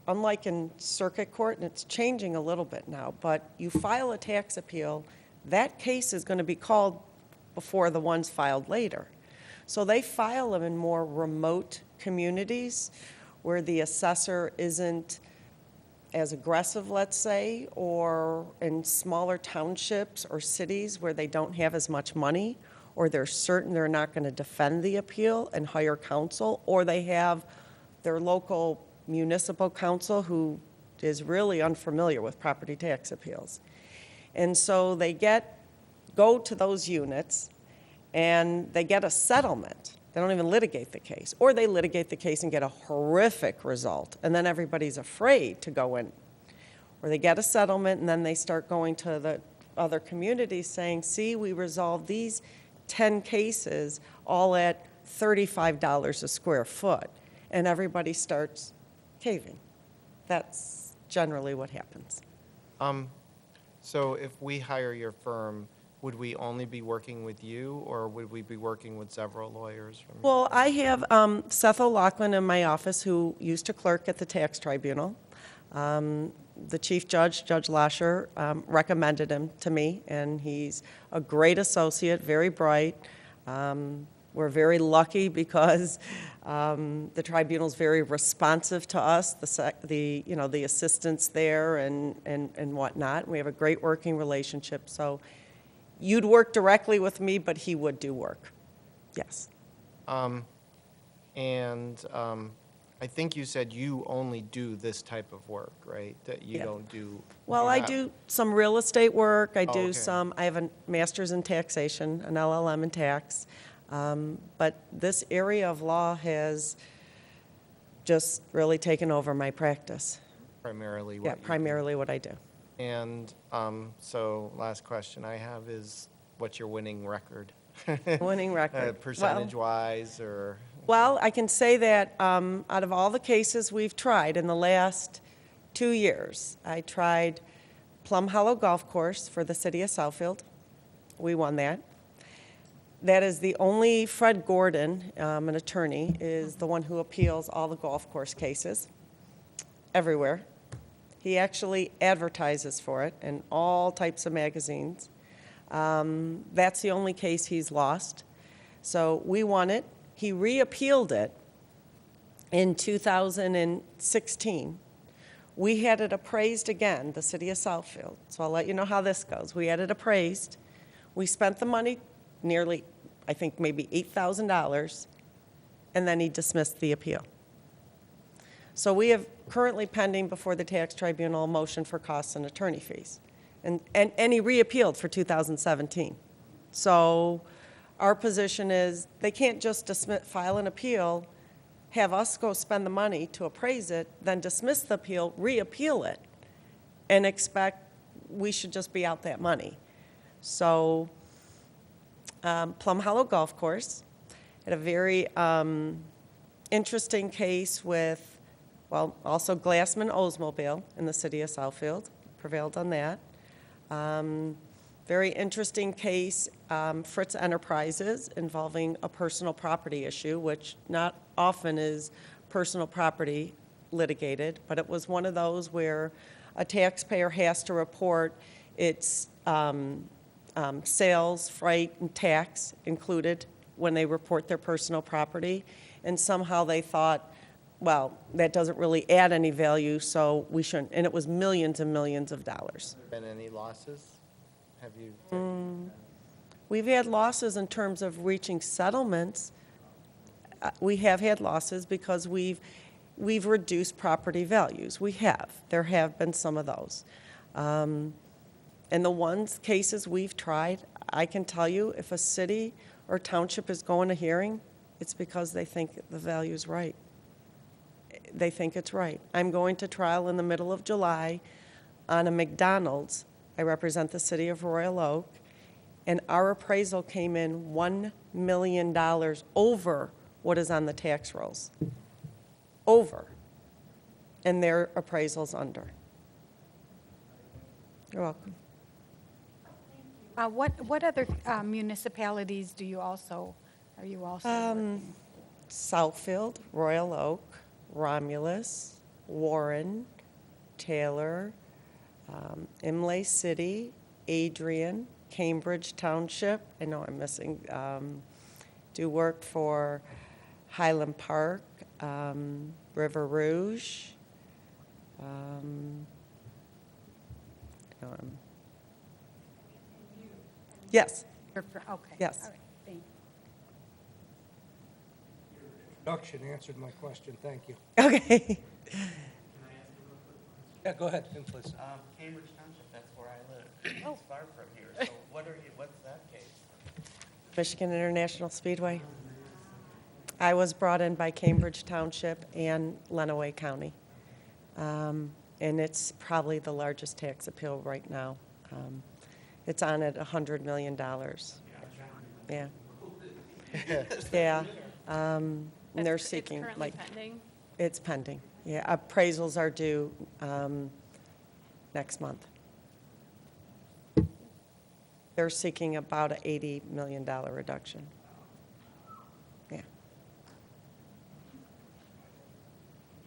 unlike in circuit court, and it's changing a little bit now, but you file a tax appeal, that case is going to be called before the ones filed later. So they file them in more remote communities where the assessor isn't as aggressive, let's say, or in smaller townships or cities where they don't have as much money, or they're certain they're not going to defend the appeal and hire counsel, or they have their local municipal counsel who is really unfamiliar with property tax appeals. And so they go to those units and they get a settlement. They don't even litigate the case. Or they litigate the case and get a horrific result, and then everybody's afraid to go in. Or they get a settlement and then they start going to the other communities saying, see, we resolved these 10 cases all at $35 a square foot. And everybody starts caving. That's generally what happens. So if we hire your firm, would we only be working with you, or would we be working with several lawyers from? Well, I have Seth O'Loughlin in my office who used to clerk at the tax tribunal. The chief judge, Judge Lasher, recommended him to me, and he's a great associate, very bright. We're very lucky because the tribunal's very responsive to us, the assistants there and whatnot. We have a great working relationship, so you'd work directly with me, but he would do work. Yes. I think you said you only do this type of work, right? That you Yeah. don't do. Well, you're I not- do some real estate work. I do okay. I have a master's in taxation, an LLM in tax. But this area of law has just really taken over my practice. Primarily what Yeah, you do. primarily what I do. And so last question I have is, what's your winning record? Winning record. Percentage-wise, or? Well, I can say that out of all the cases we've tried in the last 2 years, I tried Plum Hollow Golf Course for the city of Southfield. We won that. That is the only, Fred Gordon, an attorney, is the one who appeals all the golf course cases everywhere. He actually advertises for it in all types of magazines. That's the only case he's lost. So we won it. He reappealed it in 2016. We had it appraised again, the city of Southfield. So I'll let you know how this goes. We had it appraised. We spent the money, nearly, I think maybe $8,000, and then he dismissed the appeal. So we have currently pending before the tax tribunal a motion for costs and attorney fees. And he reappealed for 2017. So our position is they can't just file an appeal, have us go spend the money to appraise it, then dismiss the appeal, reappeal it, and expect we should just be out that money. So Plum Hollow Golf Course had a very interesting case with, well, also Glassman Oldsmobile in the city of Southfield, prevailed on that. Very interesting case, Fritz Enterprises, involving a personal property issue, which not often is personal property litigated, but it was one of those where a taxpayer has to report its sales, freight, and tax included when they report their personal property, and somehow they thought, well, that doesn't really add any value, so we shouldn't, and it was millions and millions of dollars. Been any losses? Have you? We've had losses in terms of reaching settlements. We have had losses because we've reduced property values. We have. There have been some of those. And the cases we've tried, I can tell you, if a city or township is going to hearing, it's because they think the value's right. They think it's right. I'm going to trial in the middle of July on a McDonald's. I represent the city of Royal Oak, and our appraisal came in $1 million over what is on the tax rolls. Over. And their appraisal's under. You're welcome. What other municipalities are you also working? Southfield, Royal Oak, Romulus, Warren, Taylor, Imlay City, Adrian, Cambridge Township. I know I'm missing. Do work for Highland Park, River Rouge. Yes. Okay. Yes. All right, thank you. Introduction answered my question, thank you. Okay. Yeah, go ahead, please. Cambridge Township, that's where I live. It's far from here, so what's that case? Michigan International Speedway. I was brought in by Cambridge Township and Lenawee County. And it's probably the largest tax appeal right now. It's on at $100 million. Yeah. Yeah. And they're seeking, It's like, currently pending. it's pending. Yeah, appraisals are due next month. they're seeking about an $80 million reduction. Yeah.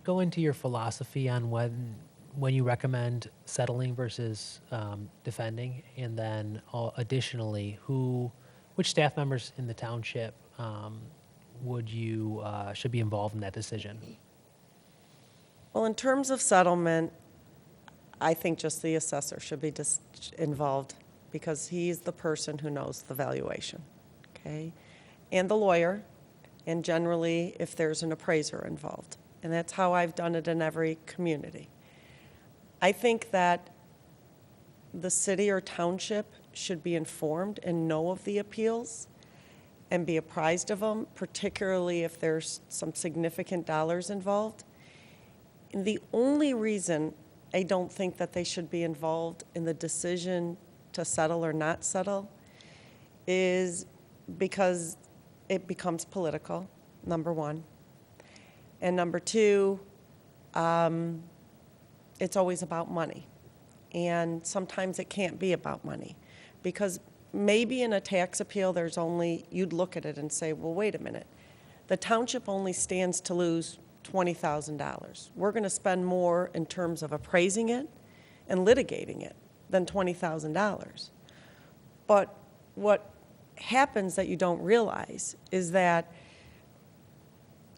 Go into your philosophy on when you recommend settling versus defending, and then additionally, which staff members in the township would you should be involved in that decision? Well, in terms of settlement, I think just the assessor should be involved because he's the person who knows the valuation, okay? And the lawyer, and generally if there's an appraiser involved. And that's how I've done it in every community. I think that the city or township should be informed and know of the appeals and be apprised of them, particularly if there's some significant dollars involved. And the only reason I don't think that they should be involved in the decision to settle or not settle is because it becomes political, number one. And number two, it's always about money. And sometimes it can't be about money. Because maybe in a tax appeal, you'd look at it and say, well, wait a minute. The township only stands to lose $20,000. We're going to spend more in terms of appraising it and litigating it than $20,000. But what happens that you don't realize is that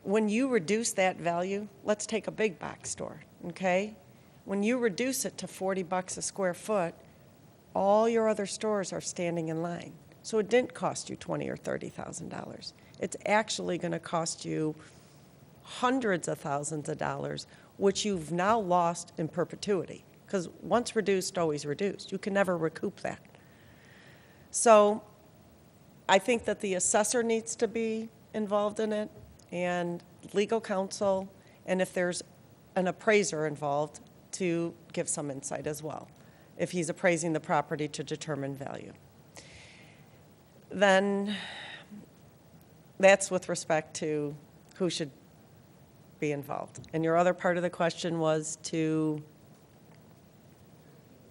when you reduce that value, let's take a big box store, okay? When you reduce it to $40 a square foot, all your other stores are standing in line. So it didn't cost you $20,000 or $30,000. It's actually going to cost you hundreds of thousands of dollars, which you've now lost in perpetuity. Because once reduced, always reduced. You can never recoup that. So I think that the assessor needs to be involved in it, and legal counsel, and if there's an appraiser involved, to give some insight as well, if he's appraising the property to determine value. Then that's with respect to who should be involved. And your other part of the question was to...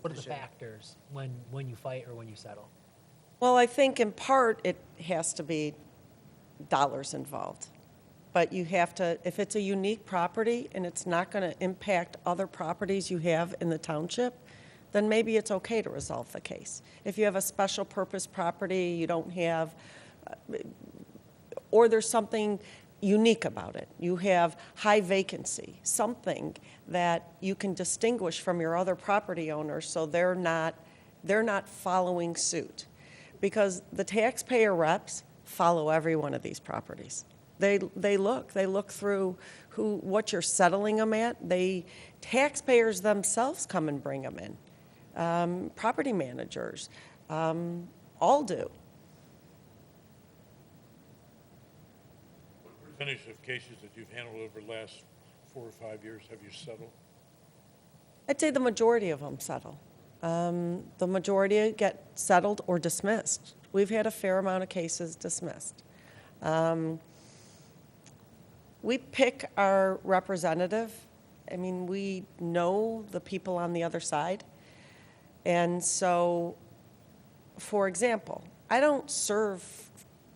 What are the factors when you fight or when you settle? Well, I think in part it has to be dollars involved. But you have to, if it's a unique property and it's not going to impact other properties you have in the township, then maybe it's okay to resolve the case. If you have a special purpose property, you don't have, or there's something unique about it. You have high vacancy, something that you can distinguish from your other property owners so they're not following suit. Because the taxpayer reps follow every one of these properties. They look through what you're settling them at. Taxpayers themselves come and bring them in. Property managers, all do. What percentage of cases that you've handled over the last 4 or 5 years have you settled? I'd say the majority of them settle. The majority get settled or dismissed. We've had a fair amount of cases dismissed. We pick our representative. I mean, we know the people on the other side. And so, for example, I don't serve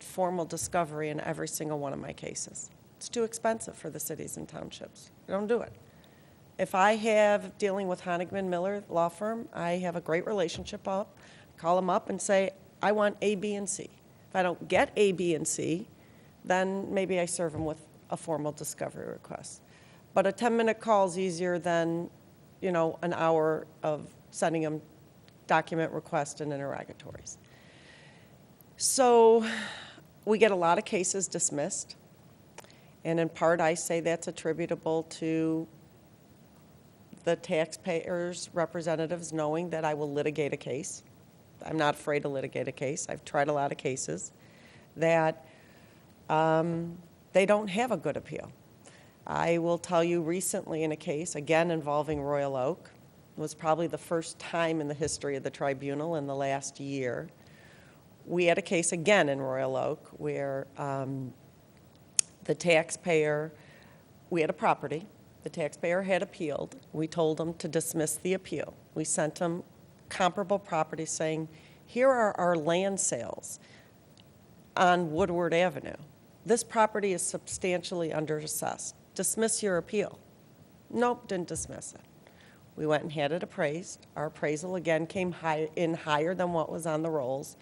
formal discovery in every single one of my cases. It's too expensive for the cities and townships. I don't do it. If I have dealing with Honigman Miller law firm, I have a great relationship up, call them up and say, I want A, B, and C. If I don't get A, B, and C, then maybe I serve them with a formal discovery request. But a 10-minute call is easier than, an hour of sending them document requests and interrogatories. So we get a lot of cases dismissed. And in part, I say that's attributable to the taxpayers' representatives knowing that I will litigate a case. I'm not afraid to litigate a case. I've tried a lot of cases that they don't have a good appeal. I will tell you recently in a case, again involving Royal Oak, it was probably the first time in the history of the tribunal in the last year, we had a case again in Royal Oak where the taxpayer, we had a property, the taxpayer had appealed. We told them to dismiss the appeal. We sent them comparable property saying, Here are our land sales on Woodward Avenue. This property is substantially underassessed. Dismiss your appeal. Nope, didn't dismiss it. We went and had it appraised. Our appraisal again came in higher than what was on the rolls,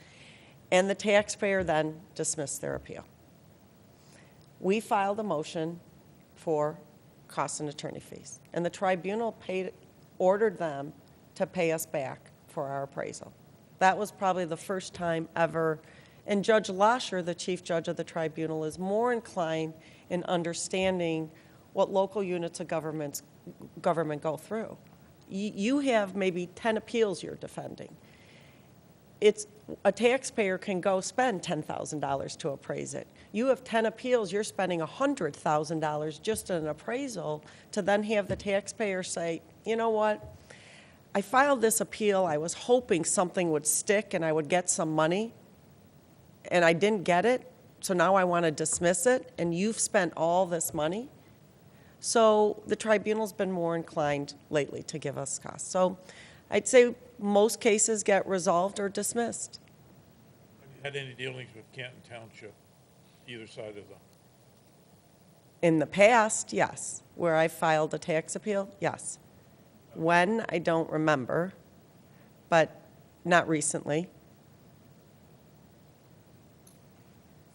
and the taxpayer then dismissed their appeal. We filed a motion for costs and attorney fees, and the tribunal ordered them to pay us back for our appraisal. That was probably the first time ever, and Judge Lasher, the chief judge of the tribunal, is more inclined in understanding what local units of government go through. You have maybe 10 appeals you're defending. A taxpayer can go spend $10,000 to appraise it. You have 10 appeals, you're spending $100,000 just in an appraisal to then have the taxpayer say, you know what, I filed this appeal, I was hoping something would stick and I would get some money, and I didn't get it, so now I want to dismiss it, and you've spent all this money. So the tribunal's been more inclined lately to give us costs. So I'd say most cases get resolved or dismissed. Have you had any dealings with Canton Township, either side of the? In the past, yes. Where I filed a tax appeal, yes. When, I don't remember, but not recently.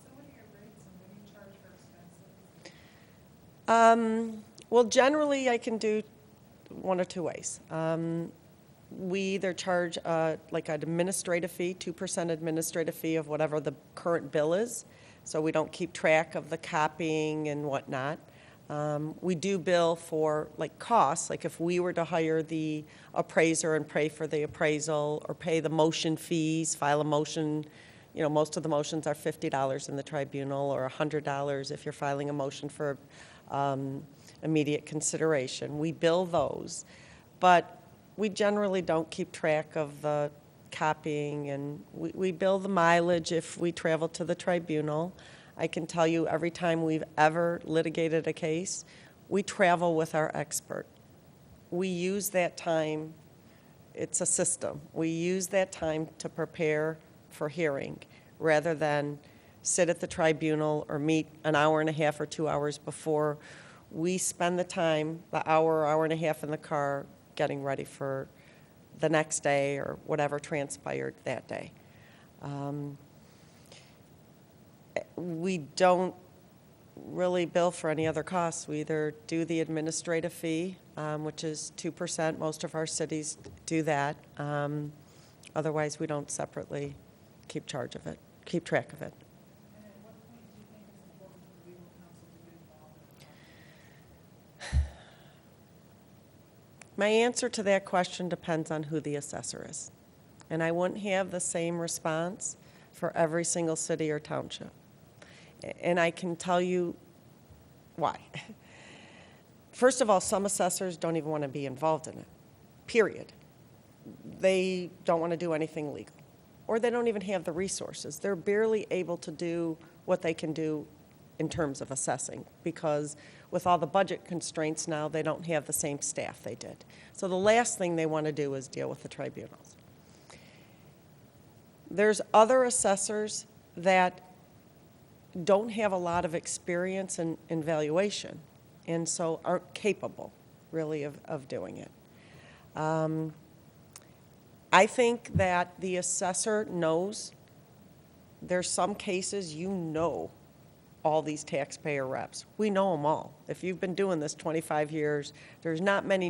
So what are your rates and what do you charge for expenses? Well, generally, I can do one or two ways. We either charge like an administrative fee, 2% administrative fee of whatever the current bill is, so we don't keep track of the copying and whatnot. We do bill for like costs, like if we were to hire the appraiser and pay for the appraisal or pay the motion fees, file a motion, you know, most of the motions are $50 in the tribunal or $100 if you're filing a motion for immediate consideration. We bill those, but we generally don't keep track of the copying, and we bill the mileage if we travel to the tribunal. I can tell you every time we've ever litigated a case, we travel with our expert. We use that time, it's a system. We use that time to prepare for hearing rather than sit at the tribunal or meet an hour and a half or 2 hours before. We spend the time, the hour and a half in the car getting ready for the next day or whatever transpired that day. We don't really bill for any other costs. We either do the administrative fee, which is 2%. Most of our cities do that. Otherwise, we don't separately keep track of it. And at what point do you think it's important for legal counsel to get involved in the process? My answer to that question depends on who the assessor is. And I wouldn't have the same response for every single city or township. And I can tell you why. First of all, some assessors don't even want to be involved in it, period. They don't want to do anything legal, or they don't even have the resources. They're barely able to do what they can do in terms of assessing, because with all the budget constraints now, they don't have the same staff they did. So the last thing they want to do is deal with the tribunals. There's other assessors that don't have a lot of experience in valuation, and so aren't capable, really, of doing it. I think that the assessor knows there's some cases you know all these taxpayer reps. We know them all. If you've been doing this 25 years, there's not many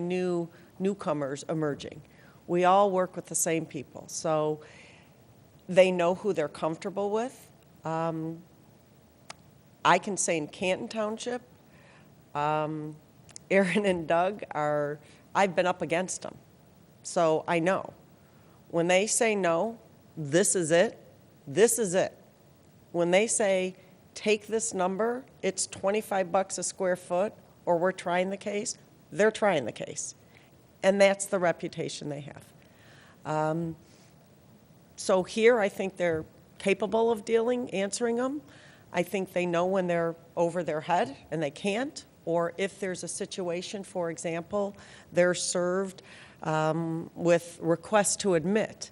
newcomers emerging. We all work with the same people, so they know who they're comfortable with. I can say in Canton Township, Aaron and Doug I've been up against them. So I know. When they say no, this is it, this is it. When they say, take this number, it's $25 a square foot, or we're trying the case, they're trying the case. And that's the reputation they have. So here, I think they're capable of answering them. I think they know when they're over their head and they can't, or if there's a situation, for example, they're served with requests to admit.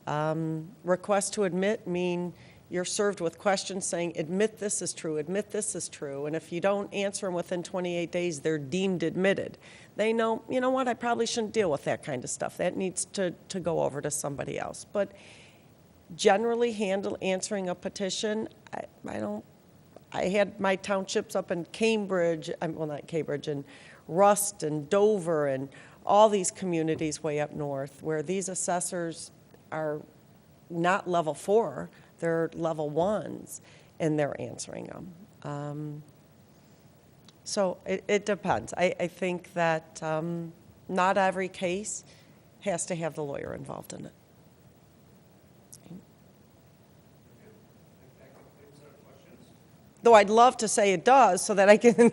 Request to admit mean you're served with questions saying, admit this is true, admit this is true. And if you don't answer them within 28 days, they're deemed admitted. They know, you know what, I probably shouldn't deal with that kind of stuff. That needs to go over to somebody else. But generally answering a petition, I had my townships up in Cambridge, well, not Cambridge, and Rust and Dover and all these communities way up north where these assessors are not level 4, they're level 1s, and they're answering them. So it depends. I think that not every case has to have the lawyer involved in it. Though I'd love to say it does so that I can.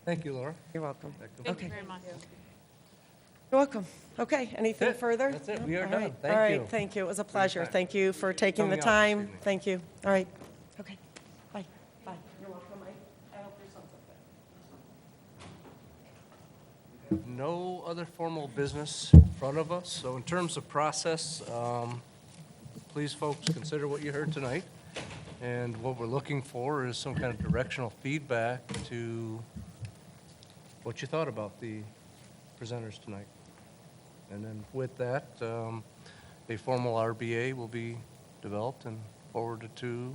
Thank you, Laura. You're welcome. Thank you very much. You're welcome. Okay, anything That's it. further? That's it. No? We are All done. right. Thank All right, you. thank you. It was a For your pleasure. time. Thank you for taking the Coming out this time. evening. Thank you. All right. Okay. Bye. Bye. You're welcome. I hope there's something. No other formal business in front of us, so in terms of process, please, folks, consider what you heard tonight. And what we're looking for is some kind of directional feedback to what you thought about the presenters tonight. And then with that, a formal RBA will be developed and forwarded to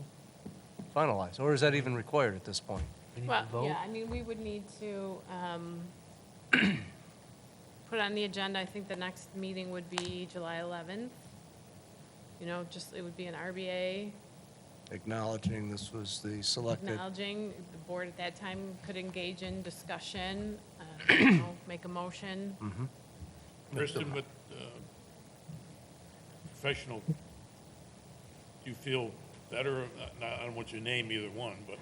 finalize. Or is that even required at this point? Well, yeah, I mean, we would need to put on the agenda, I think the next meeting would be July 11th. You know, just, it would be an RBA, Acknowledging this was the selected. acknowledging the board at that time could engage in discussion, you know, make a motion. Kristen, but professional, do you feel better? I don't want you to name either one, but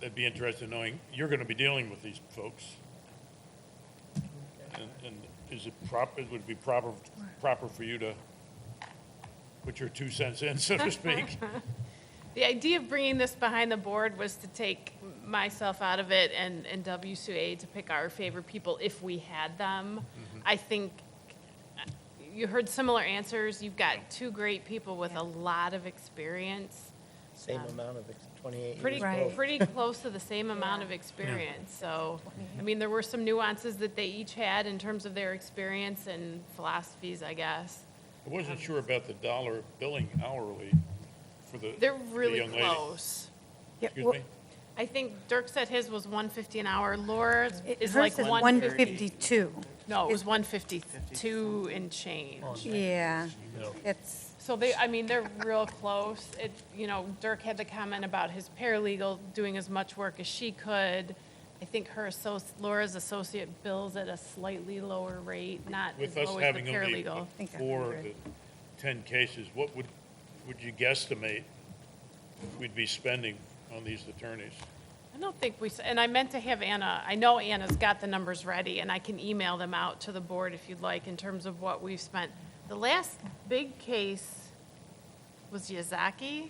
I'd be interested in knowing, you're going to be dealing with these folks. And is it proper, would it be proper for you to put your 2 cents in, so to speak? The idea of bringing this behind the board was to take myself out of it and WCA to pick our favorite people if we had them. I think you heard similar answers. You've got 2 great people with a lot of experience. Same amount of 28 Pretty, years Right. both. pretty close to the same amount of experience. So, I mean, there were some nuances that they each had in terms of their experience and philosophies, I guess. I wasn't sure about the dollar billing hourly for the They're the really young lady. close. Excuse me? I think Dirk said his was 150 an hour. Laura's is Hers like is 150. 152. No, it was 152 and change. Yeah, it's, So they, I mean, they're real close. It, you know, Dirk had the comment about his paralegal doing as much work as she could. I think her Laura's associate bills at a slightly lower rate, not as With us low as the having paralegal. only think a 4 of hundred. the 10 cases, what would you guesstimate we'd be spending on these attorneys? I don't think and I meant to have Anna, I know Anna's got the numbers ready, and I can email them out to the board if you'd like in terms of what we've spent. The last big case was Yazaki.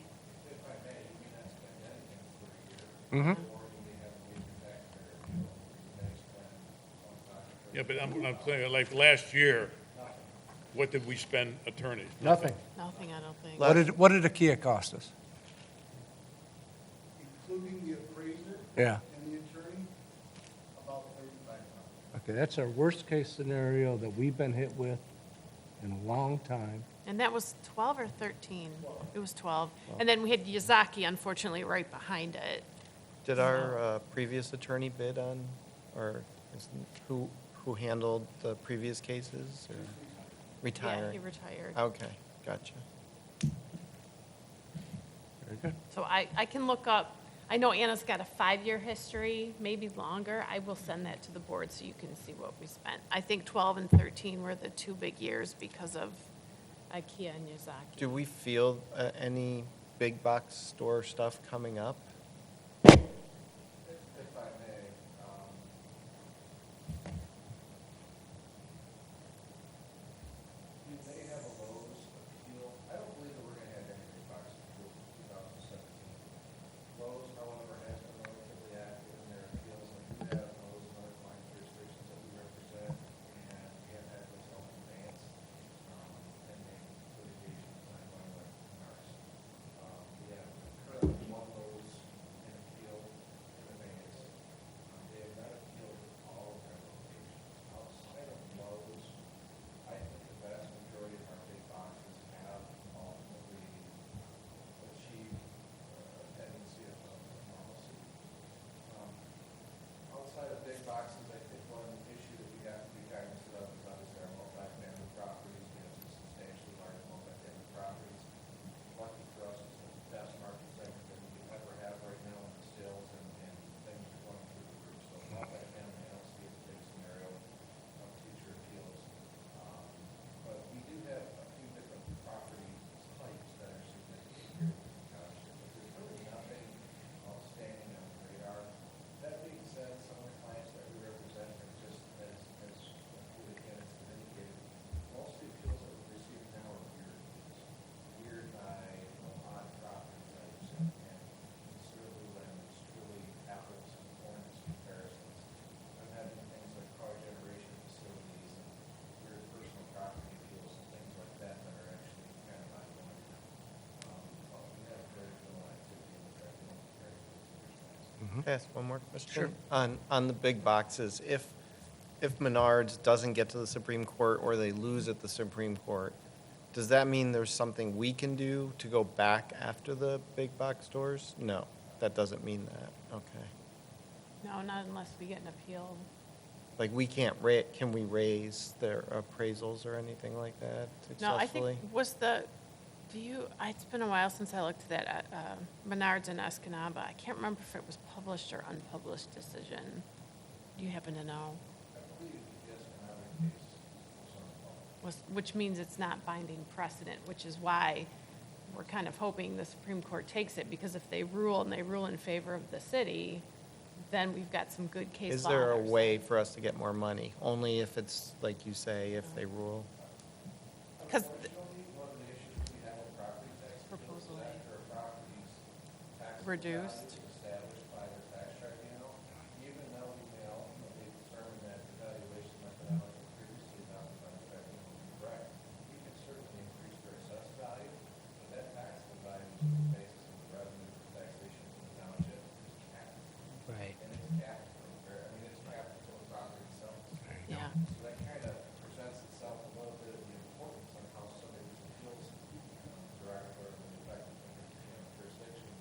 Yeah, but I'm saying, like, last year, what did we spend attorneys? Nothing. Nothing, I don't think. What did a Kia cost us? Including the appraiser Yeah. and the attorney, about 35,000. Okay, that's our worst-case scenario that we've been hit with in a long time. And that was 12 or 13? It was 12. And then we had Yazaki, unfortunately, right behind it. Did our previous attorney bid on, or who handled the previous cases, or Yeah, retired? he retired. Okay, gotcha. Very good. So I can look up, I know Anna's got a 5-year history, maybe longer. I will send that to the board so you can see what we spent. I think 12 and 13 were the 2 big years because of IKEA and Yazaki. Do we feel any big box store stuff coming up? If I may, you may have a Lowe's appeal. I don't believe that we're going to have any big box appeals in 2017. Lowe's, however, has been relatively active in their appeals, and we have Lowe's and other client jurisdictions that we represent, and we have had those held in advance. Can I ask one more question? Sure. On the big boxes, if Menards doesn't get to the Supreme Court or they lose at the Supreme Court, does that mean there's something we can do to go back after the big box stores? No, that doesn't mean that. Okay. No, not unless we get an appeal. Like we can we raise their appraisals or anything like that No, I successfully? think, it's been a while since I looked at that, Menards and Escanaba. I can't remember if it was published or unpublished decision. Do you happen to know? Which means it's not binding precedent, which is why we're kind of hoping the Supreme Court takes it, because if they rule and they rule in favor of the city, then we've got some good case law. Is there a on our way side. for us to get more money? Only if it's, like you say, if they rule? Because One of the issues we have with property tax Proposal is A. after a property's taxable Reduced. value is established by the tax tribunal, even though we may ultimately determine that the valuation methodology previously adopted by the tribunal is correct, we can certainly increase their assessed value, but that taxable value is the basis of the revenue for taxation to the township is capped. Right. And it's capped it's capped until the property sells. Yeah. So that kind of presents itself a little bit of the importance on how some of these appeals director and effective jurisdictions.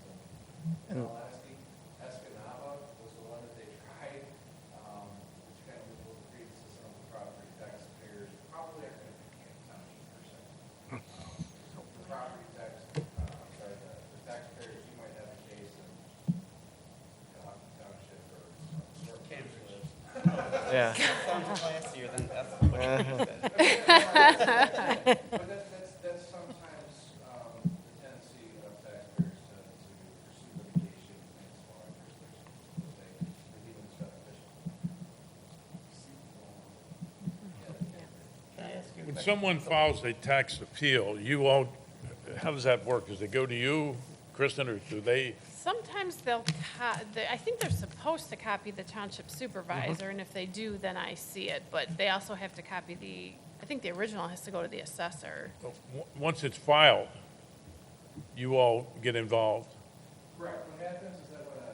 And in all honesty, Escanaba was the one that they tried, which kind of was a little credence to some of the property taxpayers probably aren't going to pick Camp Township per se. The property tax, the taxpayers, you might have a case in Cohasset Township or Kansas. Yeah. Sounds classier than that's what you said. But that's sometimes the tendency of taxpayers to pursue litigation in smaller jurisdictions because they deem it's beneficial. Can I ask you a When question? someone files a tax appeal, you all, how does that work? Does it go to you, Kristen, or do they? sometimes I think they're supposed to copy the township supervisor, and if they do, then I see it. But they also have to copy I think the original has to go to the assessor. Once it's filed, you all get involved? Correct. What happens is that when a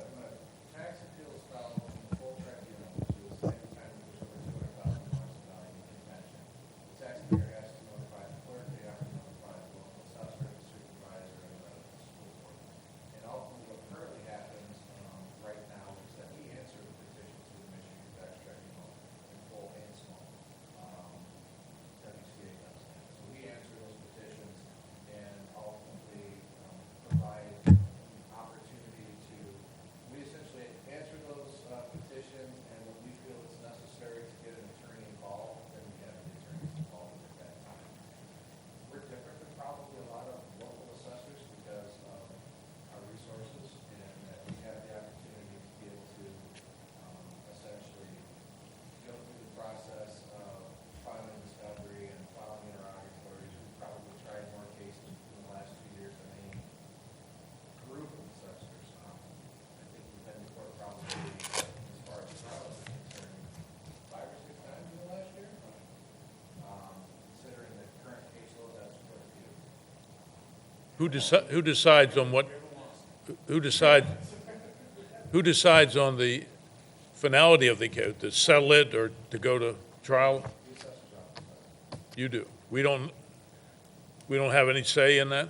tax appeal is filed in the full tribunal, which is any time there's over $200,000 value in contention, the taxpayer has to notify the clerk, they have to notify the local assessor, the supervisor, and the school board. And ultimately, what currently happens right now is that we answer the petition to the Michigan Tax Tribunal in full and small. WCA does that. So we answer those petitions and ultimately provide opportunity to, we essentially answer those petitions, and when we feel it's necessary to get an attorney involved, then we have the attorneys involved at that time. We're different than probably a lot of local assessors because of our resources and that we have the opportunity to be able to essentially go through the process of filing discovery and filing interrogatories. We've probably tried more cases in the last 2 years than any group of assessors. I think we've been to court probably, as far as trials are concerned, 5 or 6 times in the last year. Considering the current caseload, that's quite a few. Who decides on what, who decides on the finality of the case, to settle it or to go to trial? You do. We don't have any say in that?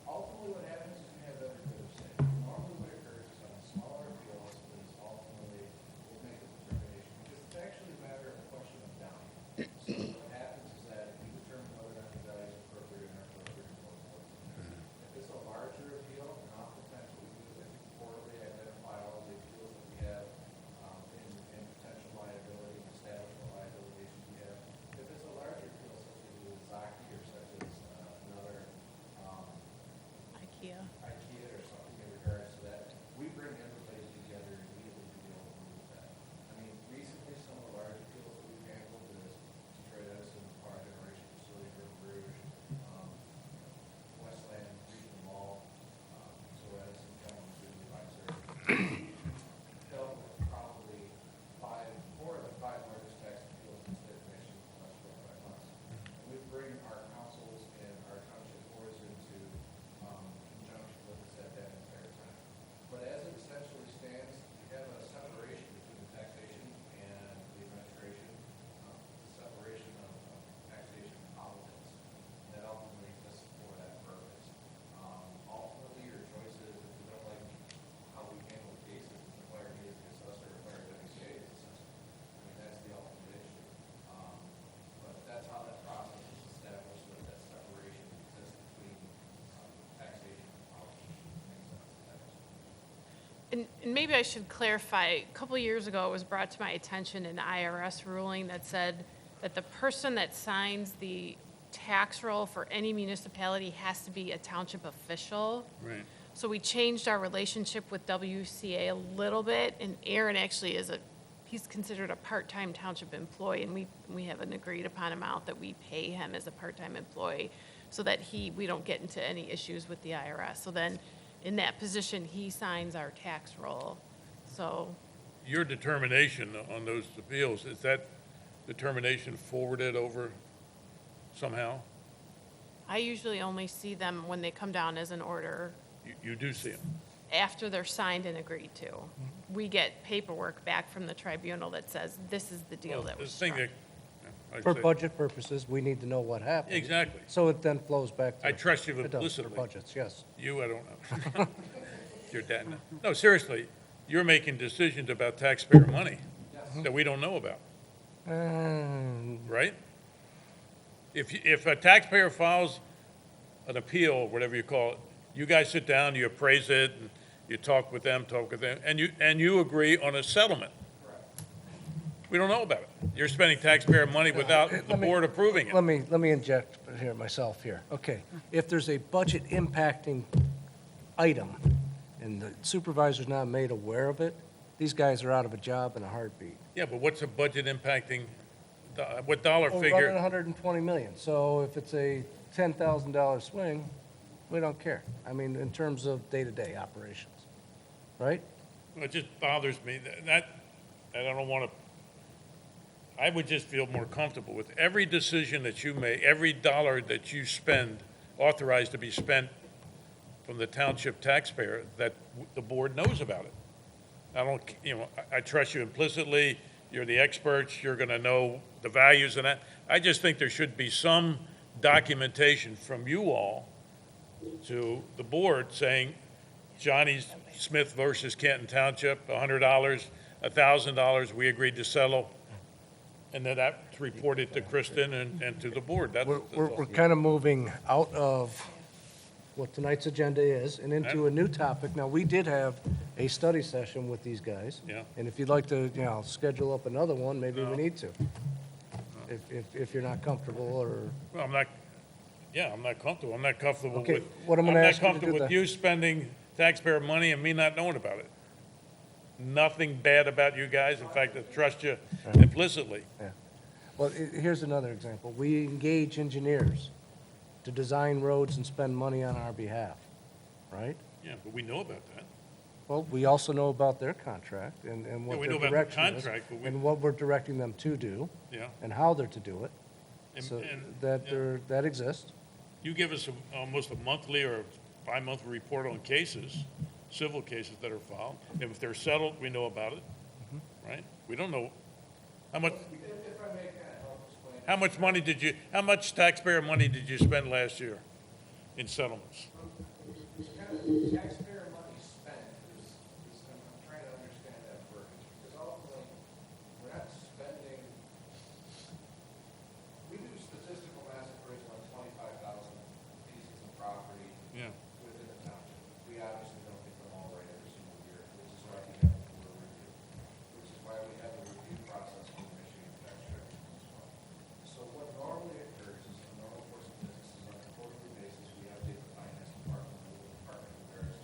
Ultimately, what happens is we have every bit of say. Normally what occurs is on smaller appeals is ultimately we'll make a determination, because it's actually a matter of a question of value. So what happens is that we determine whether or not the value is appropriate or inappropriate in both courts. If it's a larger appeal, and oftentimes what we do is I think quarterly identify all the appeals that we have in potential liability and establish what liabilities we have. If it's a larger appeal, such as the Zaki or such as another And maybe I should clarify, a couple years ago, it was brought to my attention an IRS ruling that said that the person that signs the tax roll for any municipality has to be a township official. Right. So we changed our relationship with WCA a little bit, and Aaron actually he's considered a part-time township employee, and we have an agreed upon amount that we pay him as a part-time employee so that we don't get into any issues with the IRS. So then, in that position, he signs our tax roll. So, Your determination on those appeals, is that determination forwarded over somehow? I usually only see them when they come down as an order You do see them? after they're signed and agreed to. We get paperwork back from the tribunal that says, this is the deal Well, that was the thing struck. I'd For say- budget purposes, we need to know what happened. Exactly. So it then flows back to. I trust you It does, implicitly. For budgets, yes. You, I don't know. Your dad. No, seriously, you're making decisions about taxpayer money that we don't know about, right? If a taxpayer files an appeal, whatever you call it, you guys sit down, you appraise it, and you talk with them, and you agree on a settlement. We don't know about it. You're spending taxpayer money without the Let me- board approving it. Let me inject here myself here. Okay, if there's a budget impacting item and the supervisor's not made aware of it, these guys are out of a job in a heartbeat. Yeah, but what's a budget impacting, what dollar We're figure? running 120 million, so if it's a $10,000 swing, we don't care. I mean, in terms of day-to-day operations, right? It just bothers me that, and I don't want to, I would just feel more comfortable with every decision that you make, every dollar that you spend, authorized to be spent from the township taxpayer, that the board knows about it. I don't, I trust you implicitly, you're the experts, you're going to know the values and that. I just think there should be some documentation from you all to the board saying, Johnny Smith versus Canton Township, $100, $1,000, we agreed to settle, and then that's reported to Kristen and to the board. That's We're kind of moving out of what tonight's agenda is and into a new topic. Now, we did have a study session with these guys. Yeah. And if you'd like to, schedule up another one, maybe we No. need to. If you're not comfortable or, Well, I'm not comfortable. I'm not comfortable Okay, with, what I'm I'm gonna not ask you to comfortable do with the- you spending taxpayer money and me not knowing about it. Nothing bad about you guys. In fact, I trust you implicitly. well, here's another example. We engage engineers to design roads and spend money on our behalf, right? Yeah, but we know about that. Well, we also know about their contract and Yeah, what we their know about the direction is. contract, but we- And what we're directing them to do Yeah. and how they're to do it. And- So and- that exists. You give us almost a monthly or bi-monthly report on cases, civil cases that are filed. And if they're settled, we know about it, right? We don't know, how much, how much taxpayer money did you spend last year in settlements? Taxpayer money spent I'm trying to understand that verbiage, because ultimately, we're not spending, we do statistical mass appraisal on 25,000 pieces of property Yeah. within the township. We obviously don't get them all right every single year, which is why we have the board review, which is why we have the review process for the Michigan tax records as well. So what normally occurs is the normal course of business is on a quarterly basis, we update the finance department, the legal department, in various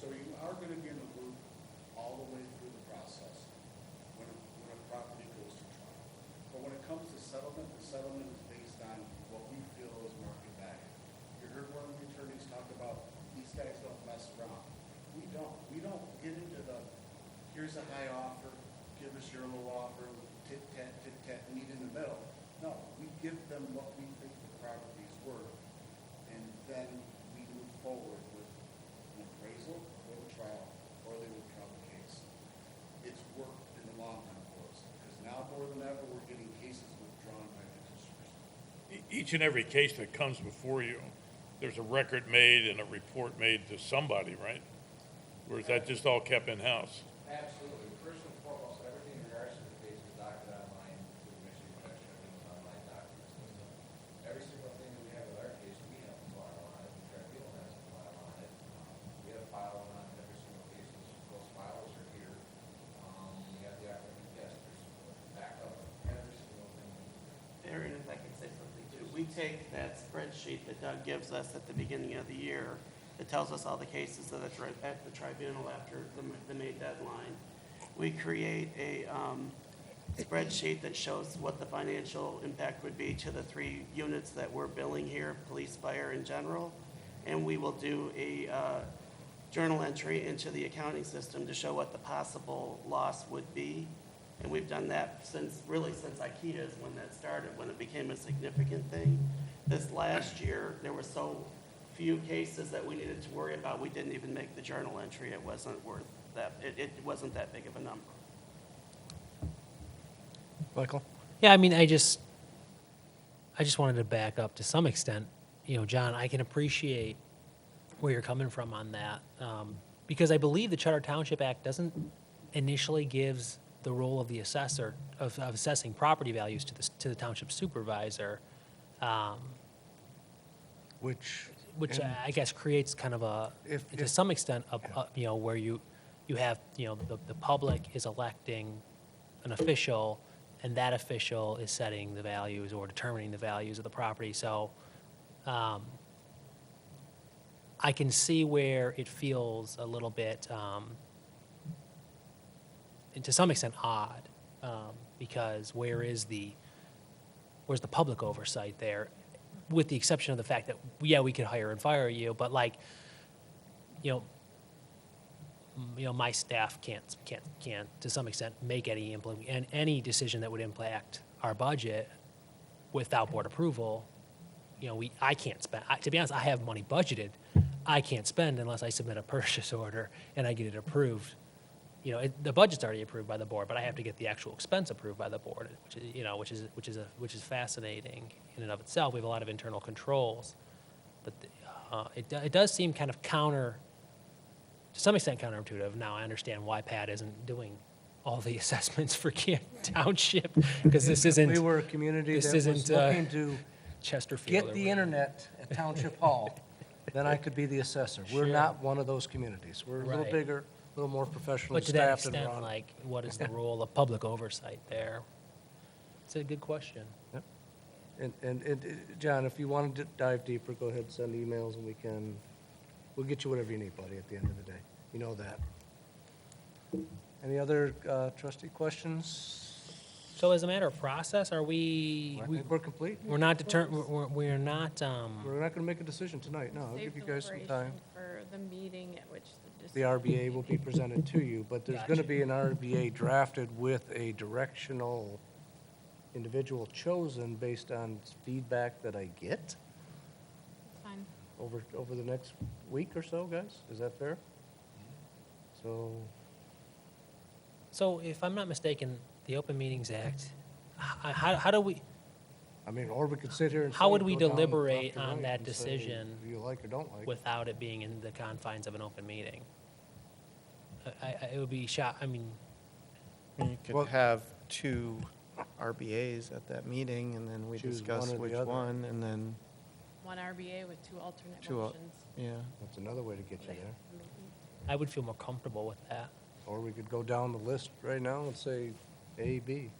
So you are going to be in the loop all the way through the process when a property goes to trial. But when it comes to settlement, the settlement is based on what we feel is market value. You heard one of the attorneys talk about, these guys don't mess around. We don't. We don't get into the, here's a high offer, give us your low offer, tit-tat, meet in the middle. No, we give them what we think the property is worth, and then we move forward with an appraisal or a trial, or they withdraw the case. It's worked in the long run for us, because now more than ever, we're getting cases withdrawn by petitioners. Each and every case that comes before you, there's a record made and a report made to somebody, right? Or is that just all kept in-house? Absolutely. First and foremost, everything in regards to the case is docketed online through the Michigan Connection Everything's online document system. Every single thing that we have with our case, we have a file on it, the tribunal has a file on it. We have a file on every single case, those files are here. We have the applicant, yes, there's backup of every single thing. Aaron, if I could say something too. We take that spreadsheet that Doug gives us at the beginning of the year that tells us all the cases that are at the tribunal after the May deadline. We create a spreadsheet that shows what the financial impact would be to the 3 units that we're billing here, police, fire, in general. And we will do a journal entry into the accounting system to show what the possible loss would be. And we've done that since IKEA's when that started, when it became a significant thing. This last year, there were so few cases that we needed to worry about, we didn't even make the journal entry. It wasn't worth that, it wasn't that big of a number. Michael? Yeah, I mean, I just wanted to back up to some extent. You know, John, I can appreciate where you're coming from on that, because I believe the Charter Township Act doesn't initially gives the role of the assessor of assessing property values to the township supervisor, which and I guess creates kind of a, to some extent, you know, where you have, you know, the public is electing an official, and that official is setting the values or determining the values of the property. So I can see where it feels a little bit, and to some extent, odd, because where's the public oversight there? With the exception of the fact that, yeah, we could hire and fire you, but like, you know, my staff can't to some extent make any decision that would impact our budget without board approval. You know, I can't spend. To be honest, I have money budgeted. I can't spend unless I submit a purchase order and I get it approved. You know, the budget's already approved by the board, but I have to get the actual expense approved by the board, which is fascinating in and of itself. We have a lot of internal controls, but it does seem kind of to some extent counterintuitive. Now I understand why Pat isn't doing all the assessments for Canton Township, because this isn't. We were a community that was looking to Chesterfield. get the internet at Township Hall, then I could be the assessor. We're Sure. not one of those communities. We're a little Right. bigger, a little more professionally But to that staffed and extent, run. like, what is the role of public oversight there? It's a good question. And John, if you wanted to dive deeper, go ahead and send emails and we'll get you whatever you need, buddy, at the end of the day. You know that. Any other trustee questions? So as a matter of process, are I think we're complete. we're not we're not, We're not going to make a decision tonight, no. I'll Save give you guys some time. deliberation for the meeting at which The RBA will be presented to you, but there's going to be an RBA drafted with a directional individual chosen based on feedback that I get It's fine. over the next week or so, guys? Is that fair? so if I'm not mistaken, the Open Meetings Act, how do we, I mean, or we could sit here and say. how would we go down deliberate left to on right that and say, decision Do you like or don't like? without it being in the confines of an open meeting? It would be I mean, You could Well- have 2 RBAs at that meeting, and then we Choose discuss one or the which other. one, and then, One RBA with 2 alternate 2 motions. yeah. That's another way to get you there. I would feel more comfortable with that. Or we could go down the list right now and say A, B.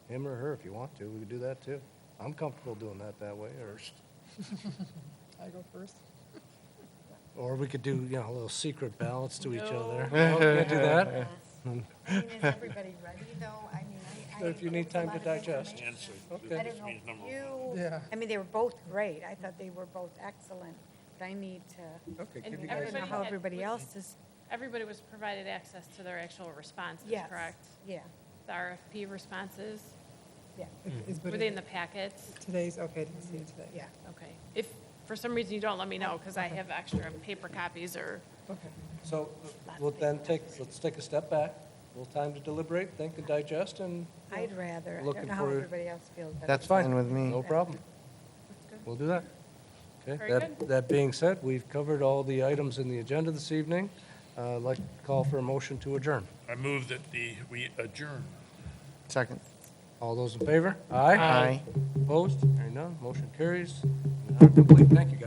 Him or her, if you want to, we could do that too. I'm comfortable doing that way, or. I go first. Or we could do, little secret ballots to each other. No. No, can't do that? I mean, is everybody ready, though? I mean, If you need time to digest. I don't know, you, I mean, they were both great. I thought they were both excellent, but I need to, Okay, And give you I guys, don't know Everybody how had- everybody was- else is, Everybody was provided access to their actual responses, yes. correct? Yeah, The RFP responses, Yeah. Is were what they it- in the packets? Today's, okay, I didn't see it today. yeah. Okay. If, for some reason you don't, let me know, because I have extra paper copies or, Okay. so we'll then let's take a step back, a little time to deliberate, think and digest, and I'd rather, I Looking don't know how for- everybody else feels, but. That's fine. fine with me. no problem. We'll do that. Okay. Very good. That being said, we've covered all the items in the agenda this evening. I'd like to call for a motion to adjourn. I move that we adjourn. Second. All those in favor? Aye. Aye. Opposed? Hearing none, motion carries. We are complete. Thank you, guys.